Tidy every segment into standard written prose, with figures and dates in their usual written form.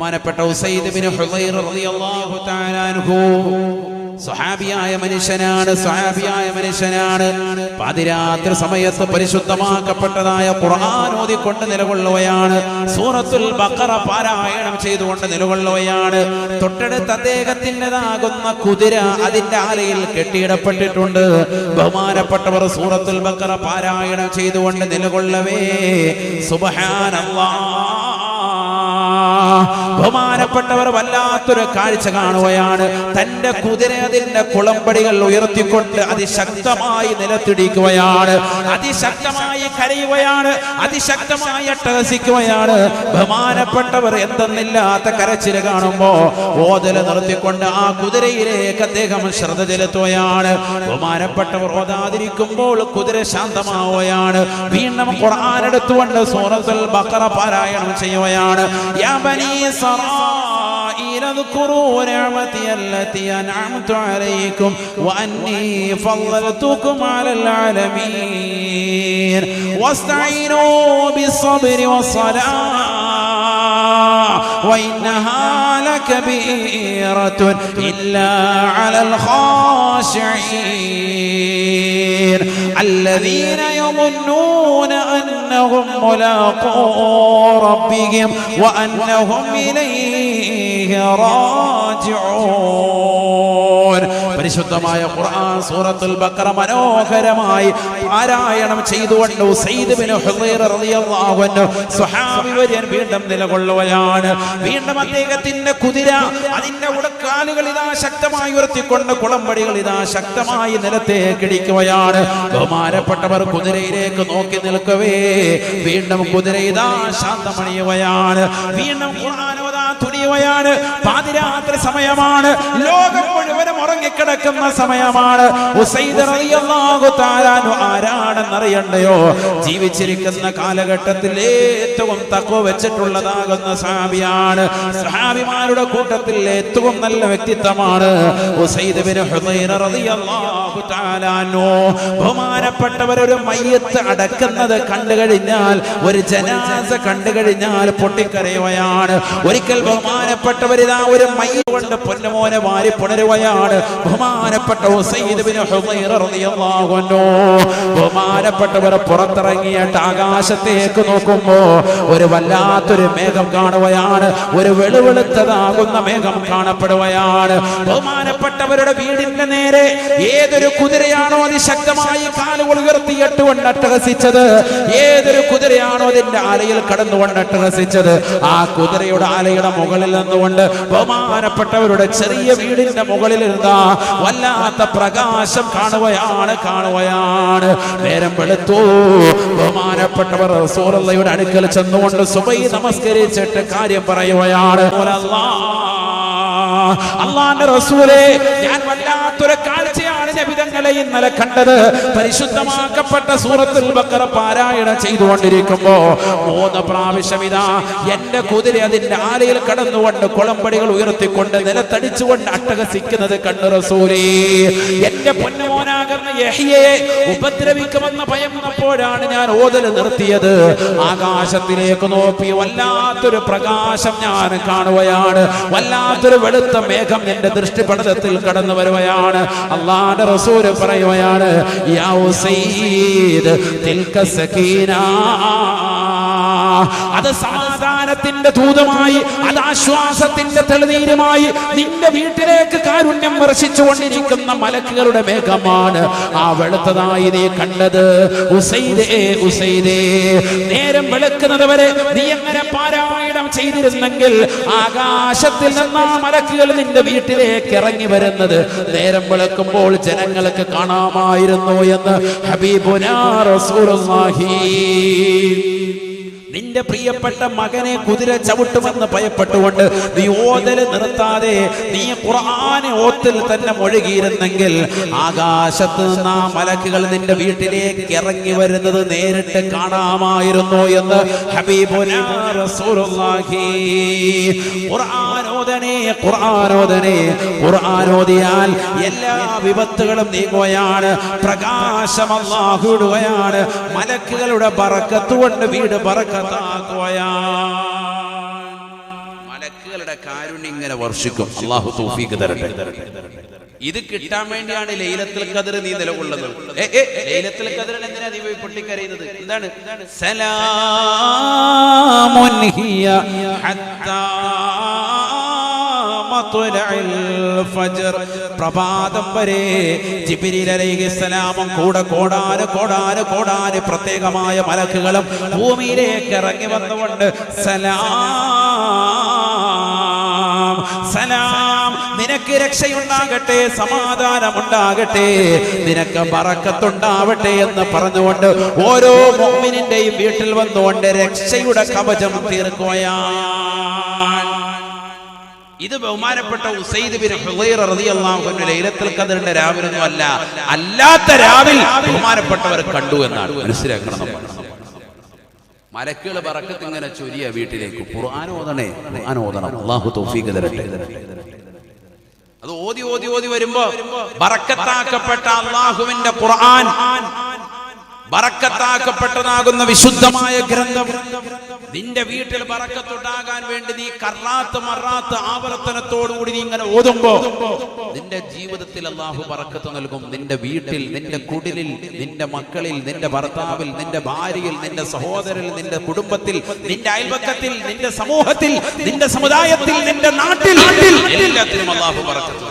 ബഹുമാനപ്പെട്ട ഉസൈദ് ബിൻ ഹുദൈർ റളിയല്ലാഹു തആല അൻഹു സ്വഹാബിയായ മനുഷ്യനാണ്. പാതിരാത്രി സമയത്ത് പരിശുദ്ധമാക്കപ്പെട്ടതായ ഖുർആൻ ഓതിക്കൊണ്ട് നിലകൊള്ളുകയാണ്. സൂറത്തുൽ ബഖറ പാരായണം ചെയ്തുകൊണ്ട് നിലകൊള്ളുകയാണ്. തൊട്ടടുത്ത് അദ്ദേഹത്തിൻ്റെതാകുന്ന കുതിര അതിന്റെ ആലയിൽ കെട്ടിയിടപ്പെട്ടിട്ടുണ്ട്. ബഹുമാനപ്പെട്ടവർ സൂറത്തുൽ ബഖറ പാരായണം ചെയ്തുകൊണ്ട് നിലകൊള്ളവേ സുബ്ഹാനല്ലാഹ്, ബഹുമാനപ്പെട്ടവർ വല്ലാത്തൊരു കാഴ്ച കാണുകയാണ്. തന്റെ കുതിര അതിന്റെ കുളമ്പടികൾ ഉയർത്തിക്കൊണ്ട് അതിശക്തമായി നിലത്തിടിക്കുകയാണ്, അതിശക്തമായി കരയുകയാണ്, അതിശക്തമായി അട്ടഹസിക്കുകയാണ്. ബഹുമാനപ്പെട്ടവർ എന്തെന്നില്ലാത്ത കരച്ചില് കാണുമ്പോ ഓതല് നിർത്തിക്കൊണ്ട് ആ കുതിരയിലേക്ക് അദ്ദേഹം ശ്രദ്ധ ചെലുത്തുകയാണ്. ബഹുമാനപ്പെട്ടവർ ഓതാതിരിക്കുമ്പോൾ കുതിര ശാന്തമാവുകയാണ്. വീണ്ടും ഖുർആൻ എടുത്തുകൊണ്ട് സൂറത്തുൽ ബഖറ പാരായണം ചെയ്യുകയാണ്. യാ ബനീ إسرائيل اذكروا نعمتي التي أنعمت عليكم وأني فضلتكم على العالمين واستعينوا بالصبر والصلاة وإنها لكبيرة إلا على الخاشعين الذين يظنون أنهم ملاقو ربهم وأنهم إليه راجعون. പരിശുദ്ധമായ ഖുർആൻ സൂറത്തുൽ ബഖറ മനോഹരമായി പാരായണം ചെയ്തുകൊണ്ട് ഉസൈദ് ബിൻ ഹുദൈർ റളിയല്ലാഹു അൻഹു സ്വഹാബി വര്യൻ വീണ്ടും നിലകൊള്ളുകയാണ്. വീണ്ടും അദ്ദേഹത്തിന്റെ കുതിര അതിന്റെ ഉടക്കാലുകൾ ഇതാ ശക്തമായി ഉയർത്തിക്കൊണ്ട് കുളമ്പടികൾ ഇതാ ശക്തമായി നിലത്തേക്ക് ഇടിക്കുകയാണ്. ബഹുമാനപ്പെട്ടവർ കുതിരയിലേക്ക് നോക്കി നിൽക്കവേ വീണ്ടും കുതിര ഇതാ ശാന്തമണിയുകയാണ്. വീണ്ടും ഖുർആൻ ഓതാൻ തുനിയുകയാണ്. പാതിരാത്രി സമയമാണ്, ലോകം മുഴുവനും ഉറങ്ങിക്കിടക്കുന്ന സമയമാണ്. ഉസൈദ് റളിയല്ലാഹു തആല അൻഹു ആരാണെന്നറിയണ്ടയോ? ജീവിച്ചിരിക്കുന്ന കാലഘട്ടത്തിൽ ഏറ്റവും തഖ്വ വെച്ചിട്ടുള്ളതാകുന്ന സഹാബിയാണ്. സഹാബിമാരുടെ കൂട്ടത്തിൽ ഏറ്റവും നല്ല വ്യക്തിത്വമാണ് ഉസൈദ് ബിൻ ഹുദൈർ റളിയല്ലാഹു തആല അൻഹു. ബഹുമാനപ്പെട്ടവർ ഒരു മയ്യത്ത് അടക്കുന്നത് കണ്ടു കഴിഞ്ഞാൽ, ഒരു ജനാസ കണ്ടു കഴിഞ്ഞാൽ പൊട്ടിക്കരയുകയാണ്. ഒരിക്കൽ ബഹുമാനപ്പെട്ടവരിതാ ഒരു മയ്യത്ത് കൊണ്ട് പൊന്നുമോനെ വാരി പുണരുകയാണ്. ബഹുമാനപ്പെട്ട ഉസൈദ് ബിൻ ഹുദൈർ റളിയല്ലാഹു അൻഹു ബഹുമാനപ്പെട്ടവർ പുറത്തിറങ്ങിയിട്ട് ആകാശത്തേക്ക് നോക്കുമ്പോ ഒരു വല്ലാത്തൊരു മേഘം കാണുകയാണ്. ഒരു വെളുവെളുത്തതാകുന്ന മേഘം കാണപ്പെടുകയാണ്. ബഹുമാനപ്പെട്ടവരുടെ വീടിന്റെ നേരെ ഏതൊരു കുതിരയാണോ അതിശക്തമായി കാലുകൾ ഉയർത്തിയിട്ട് കൊണ്ട് അട്ടഹസിച്ചത്, ഏതൊരു കുതിരയാണോ അതിന്റെ ആലയിൽ കടന്നുകൊണ്ട് അട്ടഹസിച്ചത്, ആ കുതിരയുടെ ആലയുടെ മുകളിൽ നിന്നുകൊണ്ട് ബഹുമാനപ്പെട്ടവരുടെ ചെറിയ വീടിന്റെ മുകളിൽ ഇരുന്ന വല്ലാത്ത പ്രകാശം കാണുകയാണ്. നേരം വെളുത്തു. ബഹുമാനപ്പെട്ടവർ റസൂലുള്ളാഹിയുടെ അടുക്കൽ ചെന്നുകൊണ്ട് സുബഹി നമസ്കരിച്ചിട്ട് കാര്യം പറയുകയാണ്. അല്ലാഹുവിന്റെ റസൂലേ, ഞാൻ വല്ലാത്തൊരു കാഴ്ചയാണ് നബി തങ്ങളെ ഇന്നലെ കണ്ടത്. പരിശുദ്ധമാക്കപ്പെട്ട സൂറത്തുൽ ബഖറ പാരായണം ചെയ്തുകൊണ്ടിരിക്കുമ്പോ 3 പ്രാവശ്യം ഇതാ എന്റെ കുതിര അതിന്റെ ആലയിൽ കടന്നുകൊണ്ട് കുളമ്പടികൾ ഉയർത്തിക്കൊണ്ട് നിലത്തടിച്ചുകൊണ്ട് അട്ടഹസിക്കുന്നത് കണ്ടു റസൂലേ. എന്റെ പൊന്നുമോനാകുന്ന യഹ്യയെ ഉപദ്രവിക്കുമെന്ന് ഭയന്നപ്പോഴാണ് ഞാൻ ഓതൽ നിർത്തിയത്. ആകാശത്തിലേക്ക് നോക്കി വല്ലാത്തൊരു പ്രകാശം ഞാൻ കാണുകയാണ്. വല്ലാത്തൊരു വെളുത്ത മേഘം എന്റെ ദൃഷ്ടിപടലത്തിൽ കടന്നു വരുകയാണ്. അല്ലാഹുവിന്റെ റസൂൽ പറയുകയാണ്, യാ ഉസൈദ് തിൽക സകീന, അത് സമാധാനത്തിന്റെ ദൂതമായി, അത് ആശ്വാസത്തിന്റെ തെളിനീരുമായി നിന്റെ വീട്ടിലേക്ക് കാരുണ്യം വർഷിച്ചുകൊണ്ടിരിക്കുന്ന മലക്കുകളുടെ മേഘമാണ് ആ വെളുത്തതായി നീ കണ്ടത്. ഉസൈദേ, ഉസൈദേ, നേരം വെളുക്കുന്നത് വരെ നീ എങ്ങനെ പാരായണം ചെയ്തിരുന്നെങ്കിൽ ആകാശത്തിൽ നിന്ന് ആ മലക്കുകൾ നിന്റെ വീട്ടിലേക്ക് ഇറങ്ങി വരുന്നത് നേരം വെളുക്കുമ്പോൾ ജനങ്ങൾക്ക് കാണാമായിരുന്നു എന്ന് ഹബീബുനാ റസൂലുള്ളാഹി. നിന്റെ പ്രിയപ്പെട്ട മകനെ കുതിര ചവിട്ടുമെന്ന് ഭയപ്പെട്ടുകൊണ്ട് നീ ഓതല് നിർത്താതെ നീ ഖുർആനെ ഓത്തിൽ തന്നെ മുഴുകിയിരുന്നെങ്കിൽ ആകാശത്ത് നിന്ന് ആ മലക്കുകൾ നിന്റെ വീട്ടിലേക്ക് ഇറങ്ങി വരുന്നത് നേരിട്ട് കാണാമായിരുന്നു എന്ന് ഹബീബുനാ റസൂലുള്ളാഹി. ഖുർആൻ ഓതിയാൽ എല്ലാ വിപത്തുകളും നീങ്ങുകയാണ്. പ്രകാശം അല്ലാഹു ഇടുകയാണ്. മലക്കുകളുടെ ബറക്കത്ത് കൊണ്ട് വീട് ബറക്കത്താക്കുകയാണ്. മലക്കുകളുടെ കാരുണ്യം ഇങ്ങനെ വർഷിക്കും. അല്ലാഹു തൗഫീഖ് തരട്ടെ. ഇത് കിട്ടാൻ വേണ്ടിയാണ് ലൈലത്തുൽ ഖദ്ർ നീ നിലകൊള്ളുന്നത്. ലൈലത്തുൽ ഖദ്റിൽ എന്തിനാ നീ പോയി പൊട്ടിക്കരയുന്നത്? എന്താണ്? സലാമുൻ ഹിയ ഹത്താ മത്ലഇൽ ഫജ്ർ. പ്രഭാതം വരെ ജിബ്രീൽ അലൈഹിസ്സലാമും കൂടെ കോടാന് പ്രത്യേകമായ മലക്കുകളും ഭൂമിയിലേക്ക് ഇറങ്ങി വന്നുകൊണ്ട് സലാം സലാം, നിനക്ക് രക്ഷയുണ്ടാകട്ടെ, സമാധാനമുണ്ടാകട്ടെ, നിനക്ക് ബറക്കത്തുണ്ടാവട്ടെ എന്ന് പറഞ്ഞുകൊണ്ട് ഓരോ മുഅ്മിനിന്റെയും വീട്ടിൽ വന്നുകൊണ്ട് രക്ഷയുടെ കവചം തീർക്കുകയാണ്. ഇത് ബഹുമാനപ്പെട്ട ഉസൈദ് ബിൻ ഹുദൈറ റളിയല്ലാഹു അൻഹു ലൈലത്തുൽ ഖദ്റിന്റെ രാവിലൊന്നും അല്ല, അല്ലാത്ത രാവിൽ ബഹുമാനപ്പെട്ടവർ കണ്ടു എന്നാണ് മനസ്സിലാക്കണം. മലക്കുകൾ ബറക്കത്ത് ഇങ്ങനെ ചൊരിയ വീട്ടിലേക്ക്. ഖുർആൻ ഓതണേ, ഖുർആൻ ഓതണം. അല്ലാഹു തൗഫീഖ് തരട്ടെ. അത് ഓതി വരുമ്പോ ബറക്കത്താക്കപ്പെട്ട അല്ലാഹുവിന്റെ ഖുർആൻ, ബറക്കത്താക്കപ്പെട്ടതാകുന്ന വിശുദ്ധമായ ഗ്രന്ഥം നിന്റെ വീട്ടിൽ ബറക്കത്തുണ്ടാകാൻ വേണ്ടി നീ കറാത്ത് മറാത്ത് ആവർത്തനത്തോടുകൂടി നീ ഇങ്ങനെ ഓതുമ്പോ നിന്റെ ജീവിതത്തിൽ അല്ലാഹു ബറക്കത്ത് നൽകും. നിന്റെ വീട്ടിൽ, നിന്റെ കുടിലിൽ, നിന്റെ മക്കളിൽ, നിന്റെ ഭർത്താവിൽ, നിന്റെ ഭാര്യയിൽ, നിന്റെ സഹോദരനിൽ, നിന്റെ കുടുംബത്തിൽ, നിന്റെ അയൽപക്കത്തിൽ, നിന്റെ സമൂഹത്തിൽ, നിന്റെ സമുദായത്തിൽ, നിന്റെ നാട്ടിൽ, എല്ലാത്തിലും അല്ലാഹു ബറക്കത്ത്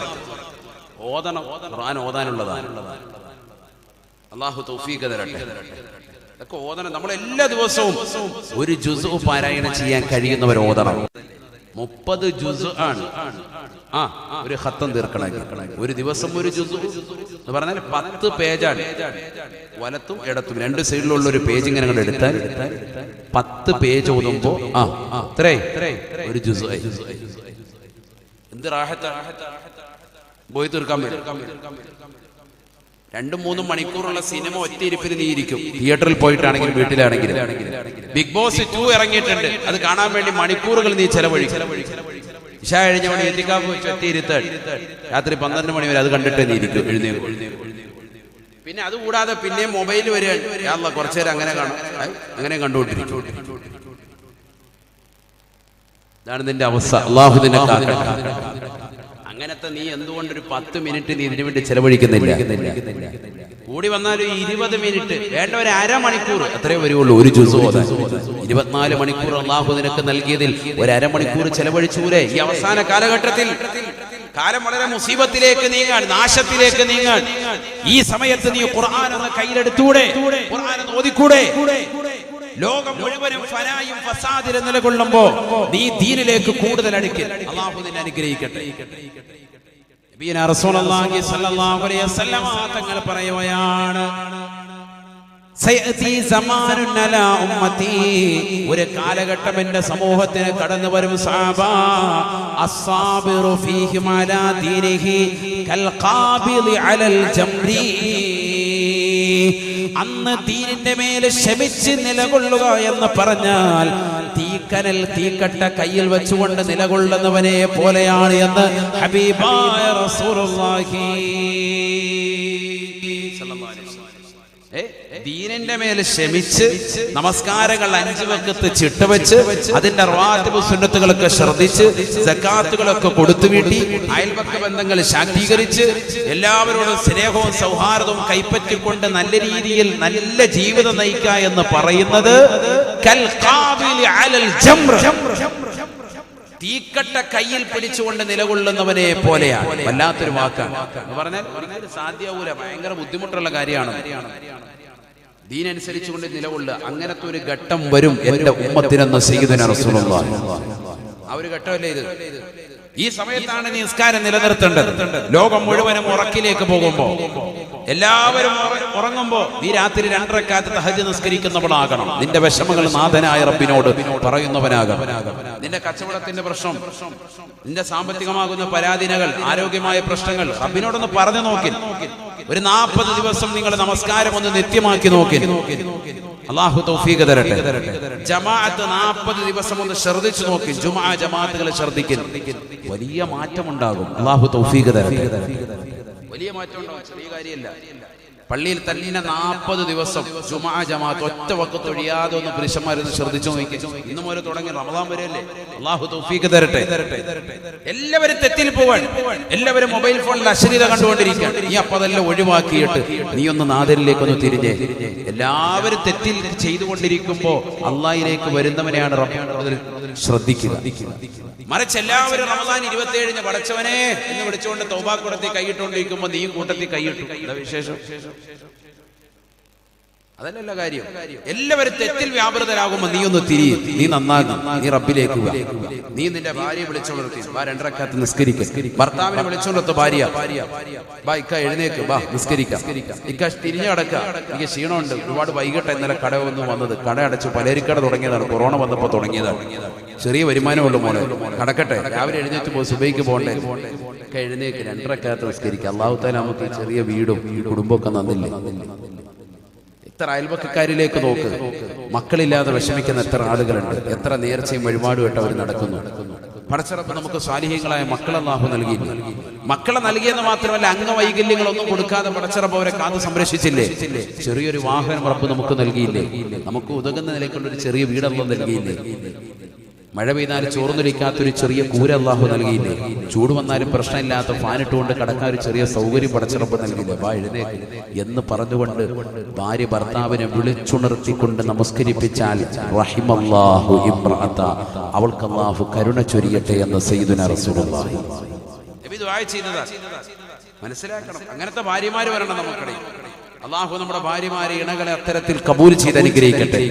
ഓതണം. ഖുർആൻ ഓതാനുള്ളതാണ്. അല്ലാഹു തൗഫീഖ് തരട്ടെ. ഇതൊക്കെ ഓതണം. നമ്മൾ എല്ലാ ദിവസവും ഒരു ജുസ് പാരായണം ചെയ്യാൻ കഴിയുന്നവർ ഓതണം. 30 ജുസ് ആണ്. ഒരു ഖത്തം തീർക്കണമെങ്കിൽ ഒരു ദിവസം ഒരു ജുസ് എന്ന് പറഞ്ഞാൽ 10 പേജാണ്. വലത്തും ഇടത്തും 2 സൈഡിലുള്ള ഒരു പേജ് ഇങ്ങനെ അങ്ങോട്ട് എടുത്താൽ 10 പേജ് ഓതുമ്പോ ഒരു ജുസ്. എന്ത് റാഹത്താ പോയി തീർക്കാൻ പറ്റും. 2-3 മണിക്കൂറുള്ള സിനിമ ഒറ്റ ഇരിപ്പിന് നീ ഇരിക്കും. തിയേറ്ററിൽ പോയിട്ടാണെങ്കിലും വീട്ടിലാണെങ്കിലും. ബിഗ് ബോസ് 2 ഇറങ്ങിയിട്ടുണ്ട്, അത് കാണാൻ വേണ്ടി മണിക്കൂറുകൾ നീ ചെലവഴിക്കും. ഇശാ കഴിഞ്ഞവണി എത്തിക്കാൻ ഒറ്റ ഇരുത്താൻ രാത്രി 12 മണി വരെ അത് കണ്ടിട്ട് നീ ഇരിക്കും, എഴുന്നേൽക്കും. പിന്നെ അതുകൂടാതെ പിന്നെ മൊബൈൽ വരികയാണ്. യാ കുറച്ചു നേരം അങ്ങനെ കാണും, അങ്ങനെ കണ്ടുകൊണ്ടിരിക്കും. ഇതാണ് നിന്റെ അവസ്ഥ. അല്ലാഹു നിന്നെ കാക്കട്ടെ. അങ്ങനത്തെ നീ എന്തുകൊണ്ടൊരു 10 മിനിറ്റ് നീ ഇതിനു വേണ്ടി ചെലവഴിക്കുന്നില്ല? കൂടി വന്നാലും 20 മിനിറ്റ് വേണ്ട, ഒരു അരമണിക്കൂർ അത്രേ വരുള്ളൂ ഒരു ജുസ് ഓതാൻ. 24 മണിക്കൂർ അല്ലാഹു നിനക്ക് നൽകിയതിൽ ഒരു അരമണിക്കൂർ ചെലവഴിച്ചൂലേ? ഈ അവസാന കാലഘട്ടത്തിൽ കാലം വളരെ മുസീബത്തിലേക്ക് നീങ്ങാൻ, നാശത്തിലേക്ക് നീങ്ങാൻ, ഈ സമയത്ത് നീ ഖുർആൻ ഒന്ന് കയ്യിലെടുത്തൂടെ? ഖുർആൻ ഒന്ന് ഓതിക്കൂടെ? ലോകം മുഴുവനും ഫനായും ഫസാദിലും നിലകൊള്ളുമ്പോ നീ ദീനിലേക്ക് കൂടുതൽ അടുക്കൽ. അല്ലാഹു നിന്നെ അനുഗ്രഹിക്കട്ടെ. നബിയനാ റസൂലുള്ളാഹി സ്വല്ലല്ലാഹു അലൈഹി വസല്ലം തങ്ങൾ പറയുകയാണ്, സയഅതി സമാനുൻ അലാ ഉമ്മതി, ഒരു കാലഘട്ടം എന്റെ സമൂഹത്തിന് കടന്നു വരും സഹാബ, അസ്സാബിറു ഫീഹിം അലാ ദീനിഹി കൽ ഖാബിദി അലൽ ജംരി. അന്ന് ദീനിന്റെ മേൽ ക്ഷമിച്ച് നിലകൊള്ളുക എന്ന് പറഞ്ഞാൽ തീക്കട്ട കയ്യിൽ വെച്ചുകൊണ്ട് നിലകൊള്ളുന്നവനെ പോലെയാണ് എന്ന് ഹബീബായ റസൂലുള്ളാഹി സ്വല്ലല്ലാഹു അലൈഹി വസല്ലം. ദീനിന്റെ മേൽ ക്ഷമിച്ച് നമസ്കാരങ്ങൾ 5 വഖത്ത് ചിട്ടവെച്ച് അതിന്റെ റവാത്തിബ് സുന്നത്തുകളൊക്കെ ശ്രദ്ധിച്ച് സകാത്തുകളൊക്കെ കൊടുത്തു വീട്ടി അയൽപക്ക ബന്ധങ്ങൾ ശാക്തീകരിച്ച് എല്ലാവരോടും സ്നേഹവും സൗഹാർദ്ദവും കൈപ്പറ്റിക്കൊണ്ട് നല്ല രീതിയിൽ നല്ല ജീവിതം നയിക്കുക എന്ന് പറയുന്നത് കൽ ഖാബിലി അലൽ ജംർ, തീക്കട്ട കയ്യിൽ പിടിച്ചുകൊണ്ട് നിലകൊള്ളുന്നവനെ പോലെയാണ്. വല്ലാത്തൊരു വാക്കാണ് എന്ന് പറഞ്ഞാൽ സാധ്യമാവൂല, ഭയങ്കര ബുദ്ധിമുട്ടുള്ള കാര്യമാണ്. ദീനനുസരിച്ചുകൊണ്ട് നിലകൊള്ളുക. അങ്ങനത്തെ ഒരു ഘട്ടം വരും എന്റെ ഉമ്മത്തിനെന്ന് സയ്യിദുനാ റസൂലുള്ളാഹി. ആ ഒരു ഘട്ടമല്ലേ ഇത്? ഈ സമയത്താണ് നീ നിസ്കാരം നിലനിർത്തേണ്ടത്. ലോകം മുഴുവനും ഉറക്കിലേക്ക് പോകുമ്പോ, എല്ലാവരും ഉറങ്ങുമ്പോ നീ രാത്രി 2 റക്അത്ത് തഹജ്ജുദ് നിസ്കരിക്കുന്നവനാകണം. നിന്റെ വിഷമങ്ങൾ നാഥനായ റബ്ബിനോട് പറയുന്നവനാകണം. നിന്റെ കച്ചവടത്തിന്റെ പ്രശ്നം, നിന്റെ സാമ്പത്തികമാകുന്ന പരാധീനകൾ, ആരോഗ്യമായ പ്രശ്നങ്ങൾ റബ്ബിനോടൊന്ന് പറഞ്ഞു നോക്കി. ഒരു 40 ദിവസം നിങ്ങൾ നമസ്കാരം ഒന്ന് നിത്യമാക്കി നോക്കി. അല്ലാഹു തൗഫീഖ് തരട്ടെ. ജമാഅത്ത് 40 ദിവസം ഒന്ന് ശ്രദ്ധിച്ചു നോക്കി. ജുമുഅ ജമാഅത്തുകൾ ശ്രദ്ധിക്കും, വലിയ മാറ്റം ഉണ്ടാകും. അല്ലാഹു തൗഫീഖ് തരട്ടെ. വലിയ മാറ്റം ഉണ്ടാകും, ചെറിയ കാര്യമല്ല. പള്ളിയിൽ തന്നെ 40 ദിവസം ജുമാ ജമാഅത്ത് ഒറ്റ വഖത്ത് ഒഴിയാതെ ഒന്ന് പുരുഷന്മാരൊന്ന് ശ്രദ്ധിച്ചു നോക്കി. ഇന്ന് മുതൽ തുടങ്ങി റമദാൻ വരെയല്ലേ. അല്ലാഹു തൗഫീഖ് തരട്ടെ. എല്ലാവരും തെറ്റിൽ പോവാൻ, എല്ലാവരും മൊബൈൽ ഫോണിൽ അശ്ലീലത കണ്ടുകൊണ്ടിരിക്കാൻ. നീ അപ്പൊ അതെല്ലാം ഒഴിവാക്കിയിട്ട് നീ ഒന്ന് നാദരിലേക്കൊന്ന് തിരിഞ്ഞേ. എല്ലാവരും തെറ്റിൽ ചെയ്തുകൊണ്ടിരിക്കുമ്പോ അള്ളാഹിലേക്ക് വരുന്നവനെയാണ് റബ്ബ് ശ്രദ്ധിക്കുക. മറിച്ച് എല്ലാവരും റമദാൻ 27 പടച്ചവനെ എന്ന് വിളിച്ചുകൊണ്ട് തൗബാ കൂടത്തിൽ കൈയിട്ടുകൊണ്ടിരിക്കുമ്പോ നീയും കൂട്ടത്തിൽ കൈയിട്ടു. എന്താ വിശേഷം? അതല്ലല്ലോ കാര്യം. എല്ലാവരും തെറ്റിൽ വ്യാപൃതരാകുമ്പോ നീ ഒന്ന് തിരിയും, നീ നന്നാകും, നീ റബ്ബിലേക്ക് വാ. നീ നിന്റെ ഭാര്യയെ വിളിച്ചോളർത്തി ബാ 2 റക്അത്ത് നിസ്കരിക്ക. ഭർത്താവിനെ വിളിച്ചോളർത്ത് ഭാര്യ ബാ ഇക്ക എഴുന്നേക്ക് ബാ നിസ്കരിക്കാം. ഇക്ക തിരിഞ്ഞു കിടക്ക, എനിക്ക് ക്ഷീണമുണ്ട്, ഒരുപാട് വൈകിട്ട് ഇന്നലെ കട ഒന്നും വന്നത്, കട അടച്ചു, പലരിക്കട തുടങ്ങിയതാണ്, കൊറോണ വന്നപ്പോ തുടങ്ങിയതാണ്, ചെറിയ വരുമാനമുള്ളൂ മോളെ, കടക്കട്ടെ, രാവിലെ എഴുന്നേറ്റ് പോ, സുബൈക്ക് പോകണ്ടേ, ഒക്കെ എഴുന്നേക്ക് 2 റക്അത്ത് നിസ്കരിക്കുക. അല്ലാഹു തആല നമുക്ക് ചെറിയ വീടും ഈ കുടുംബമൊക്കെ നന്നില്ലേ. എത്ര അയൽവക്കക്കാരിലേക്ക് നോക്ക്, മക്കളില്ലാതെ വിഷമിക്കുന്ന എത്ര ആളുകളുണ്ട്, എത്ര നേർച്ചയും വഴിപാടുമായിട്ട് അവർ നടക്കുന്നു. പടച്ചറപ്പ് നമുക്ക് സ്വാലിഹ്യങ്ങളായ മക്കളെ അല്ലാഹു നൽകിയില്ല. മക്കളെ നൽകിയെന്ന് മാത്രമല്ല, അംഗവൈകല്യങ്ങളൊന്നും കൊടുക്കാതെ പടച്ചറപ്പ് അവരെ കാത്ത് സംരക്ഷിച്ചില്ലേ. ചെറിയൊരു വാഹനം റബ്ബ് നമുക്ക് നൽകിയില്ലേ. നമുക്ക് ഉതകുന്ന നിലയ്ക്കുള്ള ഒരു ചെറിയ വീട് അല്ലാഹു നൽകിയില്ലേ. മഴ പെയ്താൽ ചോർന്നൊലിക്കാത്തൊരു ചെറിയ കൂര അല്ലാഹു നൽകിയില്ലേ. ചൂട് വന്നാലും പ്രശ്നമില്ലാത്ത ഫാനിട്ടുകൊണ്ട് കടക്കാൻ ഒരു ചെറിയ സൗകര്യം പടച്ചിറപ്പ് നൽകിയില്ലേ. വാ എഴുന്നേക്ക് എന്ന് പറഞ്ഞുകൊണ്ട് ഭാര്യ ഭർത്താവിനെ വിളിച്ചുണർത്തിക്കൊണ്ട് നമസ്കരിപ്പിച്ചാൽ റഹിമല്ലാഹു ഇംറഅത, അവൾക്ക് അല്ലാഹു കരുണ ചൊരിയട്ടെ എന്ന് സയ്യിദുനാ റസൂലുള്ളാഹി നബി ദുആ ചെയ്യുന്നതാ. മനസ്സിലാക്കണം, അങ്ങനത്തെ ഭാര്യമാര് വരണം നമുക്കിടയിൽ. അല്ലാഹു നമ്മുടെ ഭാര്യമാരെ ഇണകളെ അത്തരത്തിൽ കബൂൽ ചെയ്ത് അനുഗ്രഹിക്കട്ടെ.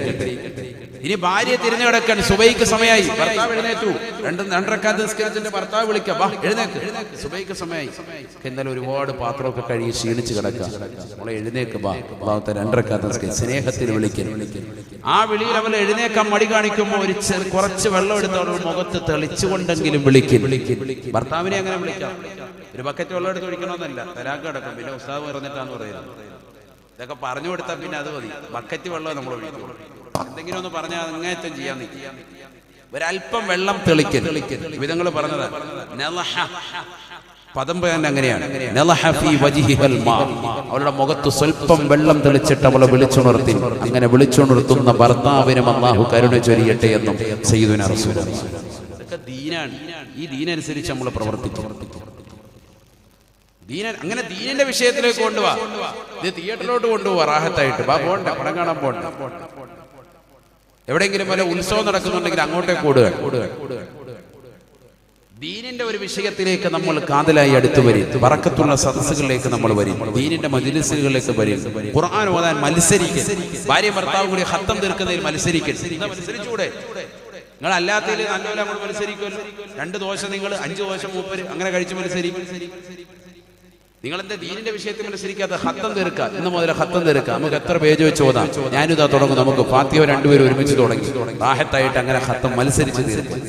ഇനി ഭാര്യയെ തിരിഞ്ഞു കിടക്കാൻ സുബൈക്ക് സമയമായി, ഭർത്താവ് എഴുന്നേറ്റു, 2 റക്അത്ത് നിസ്കരിച്ചിട്ട് ഭർത്താവ് വിളിക്കാം, വാ എഴുന്നേക്ക്, സുബൈക്ക് സമയമായി. എന്നാലും ഒരുപാട് പാത്രമൊക്കെ കഴുകി ക്ഷീണിച്ച് കിടക്കാം, നമ്മളെ എഴുന്നേക്ക് വാ, ഭാഗത്തെ 2 റക്അത്ത് നിസ്കരിച്ച് സ്നേഹത്തിൽ വിളിക്കുന്നു. ആ വിളിയിൽ അവൾ എഴുന്നേക്കാൻ മടി കാണിക്കുമ്പോൾ ഒരു കുറച്ച് വെള്ളം എടുത്ത് അവളുടെ മുഖത്ത് തെളിച്ചുകൊണ്ടെങ്കിലും വിളിക്കും. ഭർത്താവിനെ അങ്ങനെ വിളിക്കാം. ഒരു ബക്കറ്റ് വെള്ളം എടുത്ത് ഒഴിക്കണമെന്നല്ല, തലാക്ക് കിടക്കും, പിന്നെ ഉസ്താദ് പറഞ്ഞിട്ടാന്ന് പറയുന്നത്. ഇതൊക്കെ പറഞ്ഞു കൊടുത്താൽ പിന്നെ അത് മതി, ബക്കറ്റ് വെള്ളം നമ്മൾ ഒഴിക്കും. എന്തെങ്കിലും ഒന്ന് പറഞ്ഞാൽ അങ്ങേറ്റം ചെയ്യാൻ നിൽക്കുക. ഒരല്പം വെള്ളം തെളിക്കൽ വിധങ്ങൾ പറഞ്ഞത് പദം പറയാൻ അങ്ങനെയാണ്. അവളുടെ മുഖത്ത് സ്വല്പം വെള്ളം തെളിച്ചിട്ട് അവളെ വിളിച്ചുണർത്തി. അങ്ങനെ വിളിച്ചുണർത്തുന്ന ഭർത്താവിനും അല്ലാഹു കരുണ ചൊരിയട്ടെ എന്നും സയ്യിദുനാ റസൂലുള്ളാഹി. ഇതൊക്കെ ദീനാണ്. ഈ ദീനനുസരിച്ച് നമ്മൾ പ്രവർത്തിക്കും. അങ്ങനെ ദീനിന്റെ വിഷയത്തിലേക്ക് കൊണ്ടുപോവാ. ഇത് തിയേറ്ററിലോട്ട് കൊണ്ടുപോവാ റാഹത്തായിട്ട്. ബാ പോണ്ട, പടം കാണാൻ പോണ്ട. എവിടെയെങ്കിലും വല്ല ഉത്സവം നടക്കുന്നുണ്ടെങ്കിൽ അങ്ങോട്ടേക്ക് ഓടുക. ദീനിന്റെ ഒരു വിഷയത്തിലേക്ക് നമ്മൾ കാതലായി അടുത്തു വരും. ബറക്കത്തുള്ള സദസ്സുകളിലേക്ക് നമ്മൾ വരും. ദീനിന്റെ മജ്‌ലിസുകളിലേക്ക് വരും. ഖുർആൻ ഓതാൻ മത്സരിക്കും. ഭാര്യ ഭർത്താവ് കൂടി ഖത്തം തീർക്കുന്നതിൽ മത്സരിക്കും. മത്സരിച്ചൂടെ? നിങ്ങൾ അല്ലാത്തതിൽ നല്ലപോലെ നമ്മൾ മത്സരിക്കുമല്ലോ. 2 ദോശ നിങ്ങൾ 5 ദോശ മൂപ്പര് അങ്ങനെ കഴിച്ച് മത്സരിക്കും. നിങ്ങളെന്താ ദീനിന്റെ വിഷയത്തിൽ മത്സരിക്കാത്ത? ഖത്തം തീർക്കുക. ഇന്ന് മുതൽ ഖത്തം തീർക്കുക. നമുക്ക് എത്ര പേജ് വെച്ച് ഓതാം. ഞാനിതാ തുടങ്ങും. നമുക്ക് ഫാത്തിഹ 2 പേരും ഒരുമിച്ച് തുടങ്ങി റാഹത്തായിട്ട് അങ്ങനെ ഖത്തം മത്സരിച്ച് തീർക്കും.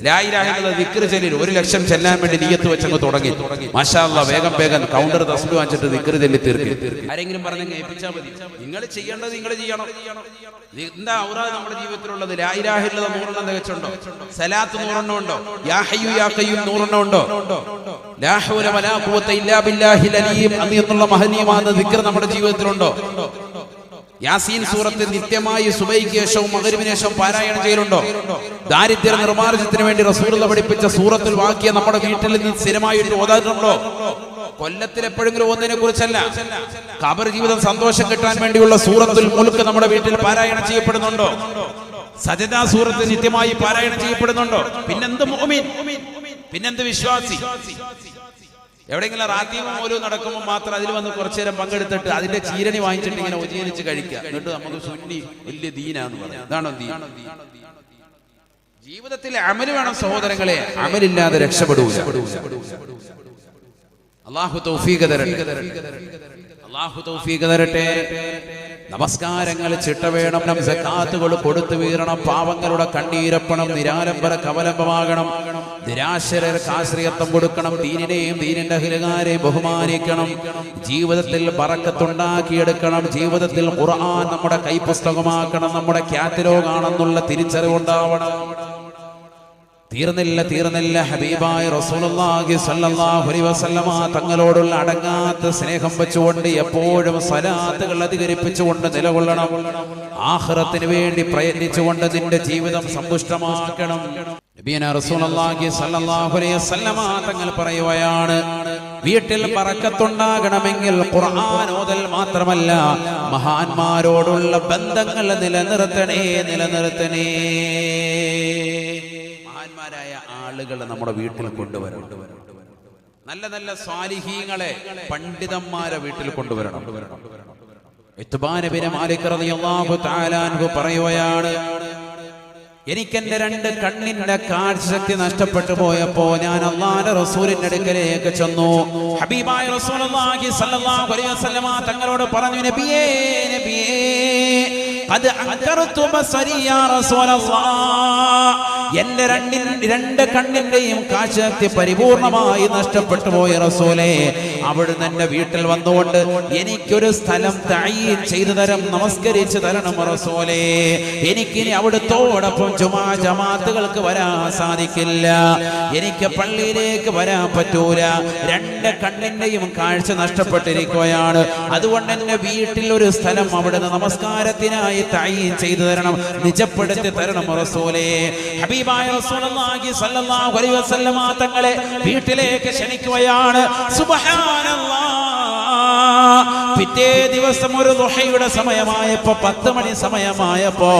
ലാ ഇലാഹ ഇല്ലല്ലാഹ് ദിക്ർ ചൊല്ലിൽ 1 ലക്ഷം ചെല്ലാൻ വേണ്ടി നിയ്യത്ത് വെച്ചങ്ങ് തുടങ്ങി. മാഷാ അല്ലാഹ്, വേഗം കൗണ്ടർ തസ്ബീഹ് വാങ്ങിച്ചിട്ട് ദിക്ർ ചൊല്ലി തീർക്കും. ആരെങ്കിലും പറഞ്ഞങ്ങ് ഏൽപ്പിച്ചാൽ മതി. നിങ്ങൾ ചെയ്യേണ്ടത് നിങ്ങൾ ചെയ്യണം. എന്താ ഔറാദ് നമ്മുടെ ജീവിതത്തിലുള്ളത്? ലാ ഇലാഹ ഇല്ലല്ലാഹ് 100 എണ്ണം തികച്ചുണ്ടോ? സലാത്ത് 100 എണ്ണം ഉണ്ടോ? യാ ഹയ്യു യാ ഖയ്യൂം 100 എണ്ണം ഉണ്ടോ? ലാ ഹൗല വലാ ഖുവത ഇല്ലാ ബില്ലാഹിൽ അലീം എന്നുള്ള മഹനീയമായ ദിക്ർ നമ്മുടെ ജീവിതത്തിലുണ്ടോ? യാസീൻ സൂറത്ത് നിത്യമായി സുബൈക്ക് ശേഷവും മഗ്‌രിബിന് ശേഷവും പാരായണം ചെയ്യലുണ്ടോ? ദാരിദ്ര്യ നിർമ്മാർജ്ജനത്തിന് വേണ്ടി റസൂലുള്ളാഹി പഠിപ്പിച്ച സൂറത്തുൽ വാഖിയ നമ്മുടെ വീട്ടിൽ നിന്ന് സ്ഥിരമായിട്ട് ഓതാറുണ്ടോ? കൊല്ലത്തിൽ എപ്പോഴെങ്കിലും ഒന്നിനെ കുറിച്ചല്ല, ഖബർ ജീവിതം സന്തോഷം കിട്ടാൻ വേണ്ടിയുള്ള സൂറത്തുൽ മുൽക്ക് നമ്മുടെ വീട്ടിൽ പാരായണം ചെയ്യപ്പെടുന്നുണ്ടോ? സജദ സൂറത്ത് നിത്യമായി പാരായണം ചെയ്യപ്പെടുന്നുണ്ടോ? പിന്നെന്ത് മുഅ്മിൻ, പിന്നെന്ത് വിശ്വാസി? എവിടെയെങ്കിലും റാത്തീവ് മൗലൂദ് നടക്കുമ്പോൾ മാത്രം അതിൽ വന്ന് കുറച്ചു നേരം പങ്കെടുത്തിട്ട് അതിന്റെ ചീരണി വാങ്ങിച്ചിട്ട് ഇങ്ങനെ ഉജീനിച്ച് കഴിക്കുക. എന്നിട്ട് നമുക്ക് സുന്നി വലിയ ദീനാന്ന് പറയാം. ഇതാണോ ദീൻ? ജീവിതത്തിൽ അമല് വേണം സഹോദരങ്ങളെ. അമലില്ലാതെ രക്ഷപ്പെടൂല. അല്ലാഹു തൗഫീഖ് തരട്ടെ. അല്ലാഹു തൗഫീഖ് തരട്ടെ. നമസ്കാരങ്ങൾ ചിട്ട വേണം. സകാത്തുകൾ കൊടുത്തു വീറണം. പാവങ്ങളുടെ കണ്ണീരപ്പണം. നിരാലംബര കവലംബമാകണം. നിരാശ്രയർക്ക് ആശ്രയത്വം കൊടുക്കണം. ദീനിനെയും ദീനിന്റെ അഹ്ലുകാരെയും ബഹുമാനിക്കണം. ജീവിതത്തിൽ ബറക്കത്തുണ്ടാക്കിയെടുക്കണം. ജീവിതത്തിൽ ഖുർആൻ നമ്മുടെ കൈപുസ്തകമാക്കണം. നമ്മുടെ കാറ്റലോഗാണെന്നുള്ള തിരിച്ചറിവുണ്ടാവണം. തീർന്നില്ല ഹബീബായ റസൂലുള്ളാഹി സ്വല്ലല്ലാഹു അലൈഹി വസല്ലമ തങ്ങളോടുള്ള അടങ്ങാത്ത സ്നേഹം വെച്ചുകൊണ്ട് എപ്പോഴും സ്വലാത്തുകൾ അധികരിപ്പിച്ചുകൊണ്ട് നിലകൊള്ളണം. ആഖിറത്തിന് വേണ്ടി പ്രയത്നിച്ചുകൊണ്ട് നിന്റെ ജീവിതം സമ്പുഷ്ടമാക്കണം. നബിയന റസൂലുള്ളാഹി സ്വല്ലല്ലാഹു അലൈഹി വസല്ലമ തങ്ങൾ പറയുകയാണ്, വീട്ടിൽ ബറക്കത്തുണ്ടാകണമെങ്കിൽ ഖുർആൻ ഓതൽ മാത്രമല്ല, മഹാന്മാരോടുള്ള ബന്ധങ്ങൾ നിലനിർത്തണേ. മഹാന്മാരായ ആളുകൾ നമ്മുടെ വീട്ടിൽ കൊണ്ടുവരണം. നല്ല സ്വാലിഹീങ്ങളെ, പണ്ഡിതന്മാരെ വീട്ടിൽ കൊണ്ടുവരണം. ഇത്ബാൻ ബിൻ മാലിക് റളിയല്ലാഹു തആല അൻഹു പറയുകയാണ്, എനിക്കെന്റെ 2 കണ്ണിന്റെ കാഴ്ചശക്തി നഷ്ടപ്പെട്ടു പോയപ്പോ ഞാൻ അല്ലാഹുവിന്റെ റസൂലിന്റെ അടുക്കലേക്ക് ചെന്നു. ഹബീബായ റസൂലുള്ളാഹി സ്വല്ലല്ലാഹു അലൈഹി വസല്ലമ തങ്ങളോട് പറഞ്ഞു, നബിയേ ഖദ് അൻകറതു ബസരി യാ റസൂലല്ലാഹ്, എന്റെ 2 കണ്ണിന്റെയും കാഴ്ചശക്തി പരിപൂർണമായി നഷ്ടപ്പെട്ടു പോയ റസൂലേ, അവിടുന്ന് എന്റെ വീട്ടിൽ വന്നുകൊണ്ട് എനിക്കൊരു സ്ഥലം തഈൻ ചെയ്തു തരണം, നമസ്കരിച്ചു തരണം റസൂലേ. എനിക്കിനി അവിടുത്തോടൊപ്പം ജുമാ ജമാഅത്തുകൾക്ക് വരാൻ സാധിക്കില്ല, എനിക്ക് പള്ളിയിലേക്ക് വരാൻ പറ്റൂല, 2 കണ്ണിന്റെയും കാഴ്ച നഷ്ടപ്പെട്ടിരിക്കുകയാണ്. അതുകൊണ്ട് എന്റെ വീട്ടിൽ ഒരു സ്ഥലം അവിടുന്ന് നമസ്കാരത്തിനായി തഈൻ ചെയ്തു തരണം, നിജപ്പെടുത്തി തരണം റസൂലേ. ഹബീബായ റസൂലുള്ളാഹി സ്വല്ലല്ലാഹു അലൈഹി വസല്ലമ തങ്ങളെ വീട്ടിലേക്ക് ക്ഷണിക്കുകയാണ്. സുബ്ഹാനല്ലാഹ്. പിറ്റേ ദിവസം ഒരു ദുഹയുടെ സമയമായപ്പോ, 10 മണി സമയമായപ്പോ,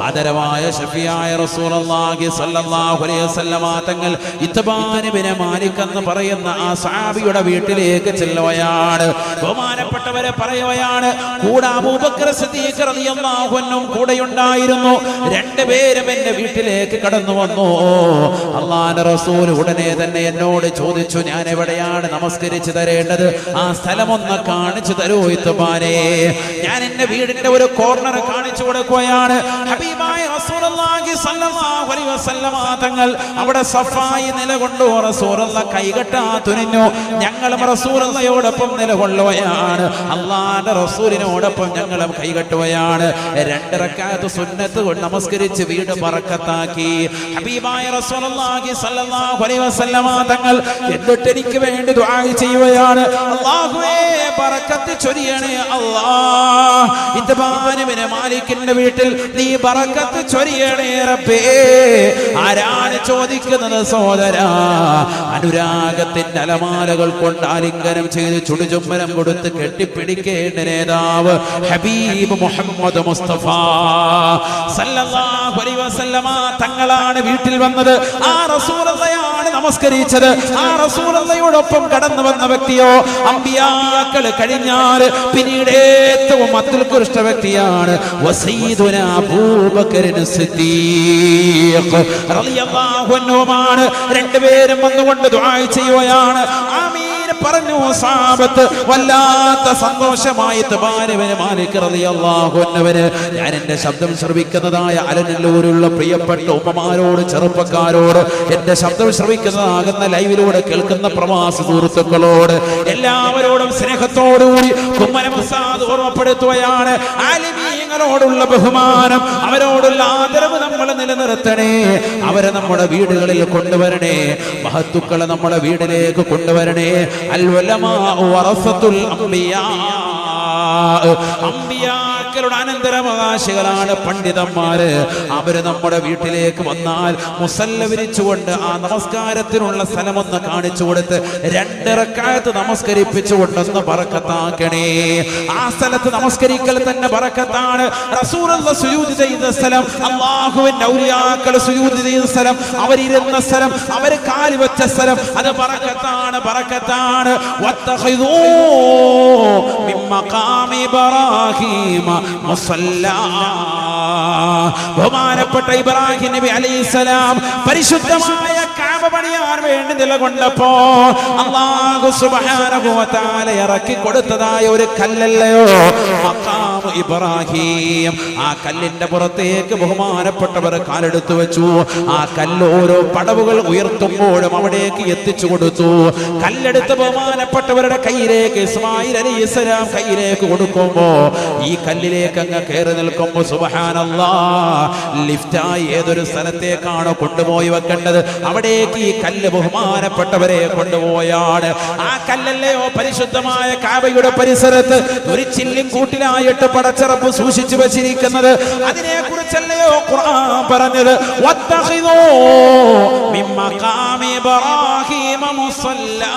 ആദരവായ ശഫീആയ റസൂലുള്ളാഹി സ്വല്ലല്ലാഹു അലൈഹി വസല്ലമ തങ്ങൾ ഇത്ബാൻ ബിൻ മാലിക് എന്ന് പറയുന്ന ആ സഹാബിയുടെ വീട്ടിലേക്ക് ചെല്ലുകയാണ്. ബഹുമാനപ്പെട്ടവരെ പറയുകയാണ്, കൂടെ അബൂബക്കർ സിദ്ദീഖ് റളിയല്ലാഹു അൻഹു കൂടെയുണ്ടായിരുന്നു. 2 പേരും എന്റെ വീട്ടിലേക്ക് കടന്നു വന്നു. അല്ലാഹുവിന്റെ റസൂൽ ഉടനെ തന്നെ എന്നോട് ചോദിച്ചു, ഞാൻ എവിടെയാണ് നമസ്കരിച്ചു തരേണ്ടത്, ആ സ്ഥലമൊന്ന് കാണിച്ചു തരൂ ഇത്ബാനേ. ഞാൻ എന്റെ വീടിന്റെ ഒരു കോർണർ കാണിച്ചു കൊടുക്കുകയാണ്. ഹബീബായ റസൂലുള്ളാഹി സ്വല്ലല്ലാഹു അലൈഹി വസല്ലമ തങ്ങൾ അവിടെ സഫായി നിലകൊണ്ടു. റസൂലുള്ള കൈകെട്ടാ തുനിഞ്ഞു. ഞങ്ങളും റസൂലുള്ളയോടൊപ്പം നിലകൊള്ളുകയാണ്, അല്ലാഹുവിന്റെ റസൂലിനോടൊപ്പം ഞങ്ങളും കൈകെട്ടുകയാണ്. 2 റക്അത്ത് സുന്നത്ത് കൊണ്ട് നമസ്കരിച്ച് വീട് ബറക്കത്താക്കി. ഹബീബായ റസൂലുള്ളാഹി സ്വല്ലല്ലാഹു അലൈഹി വസല്ലമ തങ്ങൾ എന്നിട്ട് എനിക്ക് വേണ്ടി ദുആ ചെയ്യുകയാണ്, അല്ലാഹുവേ ബറക്കത്ത് ചൊരിയണേ അല്ലാഹ്, ഇത്ബാൻ ബിൻ മാലിക്കിന്റെ വീട്ടിൽ നീ ബറക്കത്ത് ചൊരിയണേ റബ്ബേ. ആരാണ് ചോദിക്കുന്നത് സഹോദരാ? അനുരാഗത്തിന്റെ അലമാലകൾ കൊണ്ട് ആലിംഗനം ചെയ്ത് ചുടുചുംബനം കൊടുത്ത് കെട്ടിപ്പിടിക്കേണ്ട നേതാവ് ഹബീബ് മുഹമ്മദ് മുസ്തഫ സല്ലല്ലാഹു അലൈഹി വസല്ലമ തങ്ങളാണ് വീട്ടിൽ വന്നത്. ആ റസൂലുള്ളയാണ് നമസ്കരിച്ചത്. ആ റസൂലുള്ളയോടൊപ്പം കടന്നു വന്ന വ്യക്തിയോ അമ്പിയാക്കൾ കഴിഞ്ഞാൽ പിന്നീട് ഏറ്റവും അത്യുത്കൃഷ്ട വ്യക്തിയാണ് വസീദുനാ അബൂബക്കർ സിദ്ദീഖ് റളിയല്ലാഹു അൻഹുമാണ്. 2 പേരും വന്നുകൊണ്ട് ദുആ ചെയ്യുകയാണ്. ആമീൻ പറഞ്ഞു. സഹാബത്ത് വല്ലാത്ത സന്തോഷമായി ഇത്ബാൻ ബിൻ മാലിക് റളിയല്ലാഹു അൻഹുവിന് ഞാൻ എന്റെ ശബ്ദം ശ്രവിക്കുന്നതായ അലനല്ലൂരുള്ള പ്രിയപ്പെട്ട ഉമ്മമാരോട്, ചെറുപ്പക്കാരോട്, എന്റെ ശബ്ദം ശ്രവിക്കുന്നതാകുന്ന ലൈവിലൂടെ കേൾക്കുന്ന പ്രവാസി സുഹൃത്തുക്കളോട് എല്ലാവരോടും സ്നേഹത്തോടുകൂടി കുമ്മനം ഉസ്താദ് ഓർമ്മപ്പെടുത്തുകയാണ്. ആലിമീങ്ങളോടുള്ള ബഹുമാനം, അവരോടുള്ള ആദരവ് നമ്മൾ നിലനിർത്തണേ. അവരെ നമ്മുടെ വീടുകളിൽ കൊണ്ടുവരണേ. മഹത്തുക്കളെ നമ്മുടെ വീട്ടിലേക്ക് കൊണ്ടുവരണേ. അൽ ഉലമാ വറസത്തുൽ അംബിയാ, അമ്പിയാക്കളുടെ അനന്തരാവകാശികളാണ് പണ്ഡിതന്മാര്. അവര് നമ്മുടെ വീട്ടിലേക്ക് വന്നാൽ മുസല്ല വിരിച്ചുകൊണ്ട് ആ നമസ്കാരത്തിനുള്ള സ്ഥലമൊന്ന് കാണിച്ചു കൊടുത്ത് 2 റക്അത്ത് നമസ്കരിപ്പിച്ചുകൊണ്ടൊന്ന് ബറക്കത്താക്കണേ. ആ സ്ഥലത്ത് നമസ്കരിക്കൽ തന്നെ ബറക്കത്താണ്. റസൂലുള്ള സുജൂദ് ചെയ്ത സ്ഥലം, അല്ലാഹുവിന്റെ ഔലിയാക്കൾ സുജൂദ് ചെയ്ത സ്ഥലം, അവരിരുന്ന സ്ഥലം, അവർ കാല് വെച്ച സ്ഥലം, അത് ബറക്കത്താണ്, ബറക്കത്താണ്. വത്തഖിദൂ മിൻ മഖാമി ഇബ്രാഹീമ മുസല്ലാ. ബഹുമാനപ്പെട്ട ഇബ്രാഹിം നബി അലൈഹിസ്സലാം പരിശുദ്ധമായ കഅബ പണിയാൻ വേണ്ടി നിലകൊണ്ടപ്പോ അല്ലാഹു സുബ്ഹാനഹു വ തആല ഇറക്കി കൊടുത്തതായ ഒരു കല്ലല്ലയോ മഖാം ഇബ്രാഹിം. ആ കല്ലിന്റെ പുറത്തേക്ക് ബഹുമാനപ്പെട്ടവർ കാലെടുത്തു വെച്ചു. ആ കല്ല് ഓരോ പടവുകൾ ഉയർത്തുമ്പോഴും അവിടേക്ക് എത്തിച്ചു കൊടുത്തു. കല്ലെടുത്ത് ബഹുമാനപ്പെട്ടവരുടെ കയ്യിലേക്ക് ഇസ്മായിൽ അലൈഹിസ്സലാം കയ്യിലേക്ക് കൊടുക്കുമ്പോ ഈ കല്ലിലേക്ക് അങ്ങ് കയറി നിൽക്കുമ്പോ സുബ്ഹാനല്ലാഹ് ലിഫ്റ്റായി ഏതൊരു സ്ഥലത്തേക്കാണോ കൊണ്ടുപോയി വെക്കേണ്ടത് അവിടേക്ക് ഈ കല്ല് ബഹുമാനപ്പെട്ടവരെ കൊണ്ടുപോയാണ്. ആ കല്ലല്ലയോ പരിശുദ്ധമായ കഅബയുടെ പരിസരത്ത് ഒരു ചില്ലും കൂട്ടിലായിട്ട് പടച്ചറപ്പ് സൂക്ഷിച്ചു വെച്ചിരിക്കുന്നത്. അതിനെ കുറിച്ചല്ലയോ ഖുർആൻ പറഞ്ഞത് വത്തഖിദൂ മിൻ മഖാമി ഇബ്രാഹീമ മുസല്ലാ.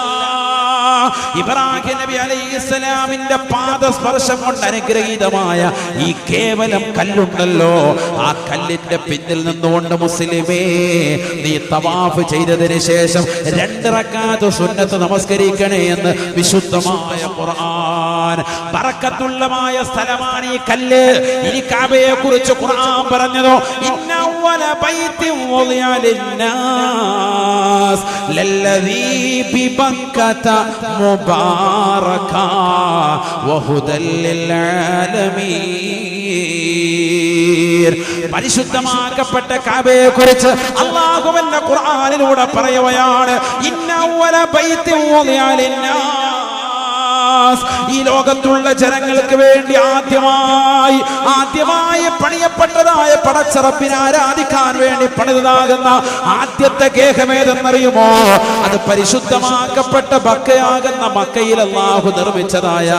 ഇബ്രാഹിം നബി അലൈഹിസ്സലാമിന്റെ പാദസ്പർശം കൊണ്ട് അനുഗ്രഹീതമായ ഈ കേവലം കല്ലുണ്ടല്ലോ, ആ കല്ലിന്റെ പിന്നിൽ നിന്നുകൊണ്ട് മുസ്ലിമേ നീ തവാഫ് ചെയ്തതിന് ശേഷം 2 റക്അത്ത് സുന്നത്ത് നമസ്കരിക്കണേ എന്ന് വിശുദ്ധമായ ഖുർആൻ. ബറക്കത്തുള്ളമായ സ്ഥലമാണ് ഈ കല്ല്. ഇനി കഅബയെ കുറിച്ച് ഖുർആൻ പറഞ്ഞതോ ഇന്ന അവ്വല ബൈത്തിൻ വദിഅ ലിന്നാസ് ലല്ലദീ ബിബക്കത മുബാറകാ വഹുദൽ ലിൽആലമീൻ. പരിശുദ്ധമാക്കപ്പെട്ട കഅബയെ കുറിച്ച് അല്ലാഹുവിന്റെ ഖുർആനിലൂടെ പറയുകയാണ് ഇന്ന അവ്വല ബൈത്തിൻ വദിഅ ലിന്നാസ്. ഈ ലോകത്തുള്ള ജനങ്ങൾക്ക് വേണ്ടി ആദ്യമായി പണിയപ്പെട്ടതായ പടച്ചറപ്പിനെ ആരാധിക്കാൻ വേണ്ടി പണിതാകുന്ന ആദ്യത്തെ ഗേഹമേതെന്നറിയുമോ? അത് പരിശുദ്ധമാക്കപ്പെട്ട മക്കയാകുന്ന മക്കയിൽ അല്ലാഹു നിർമ്മിച്ചതായ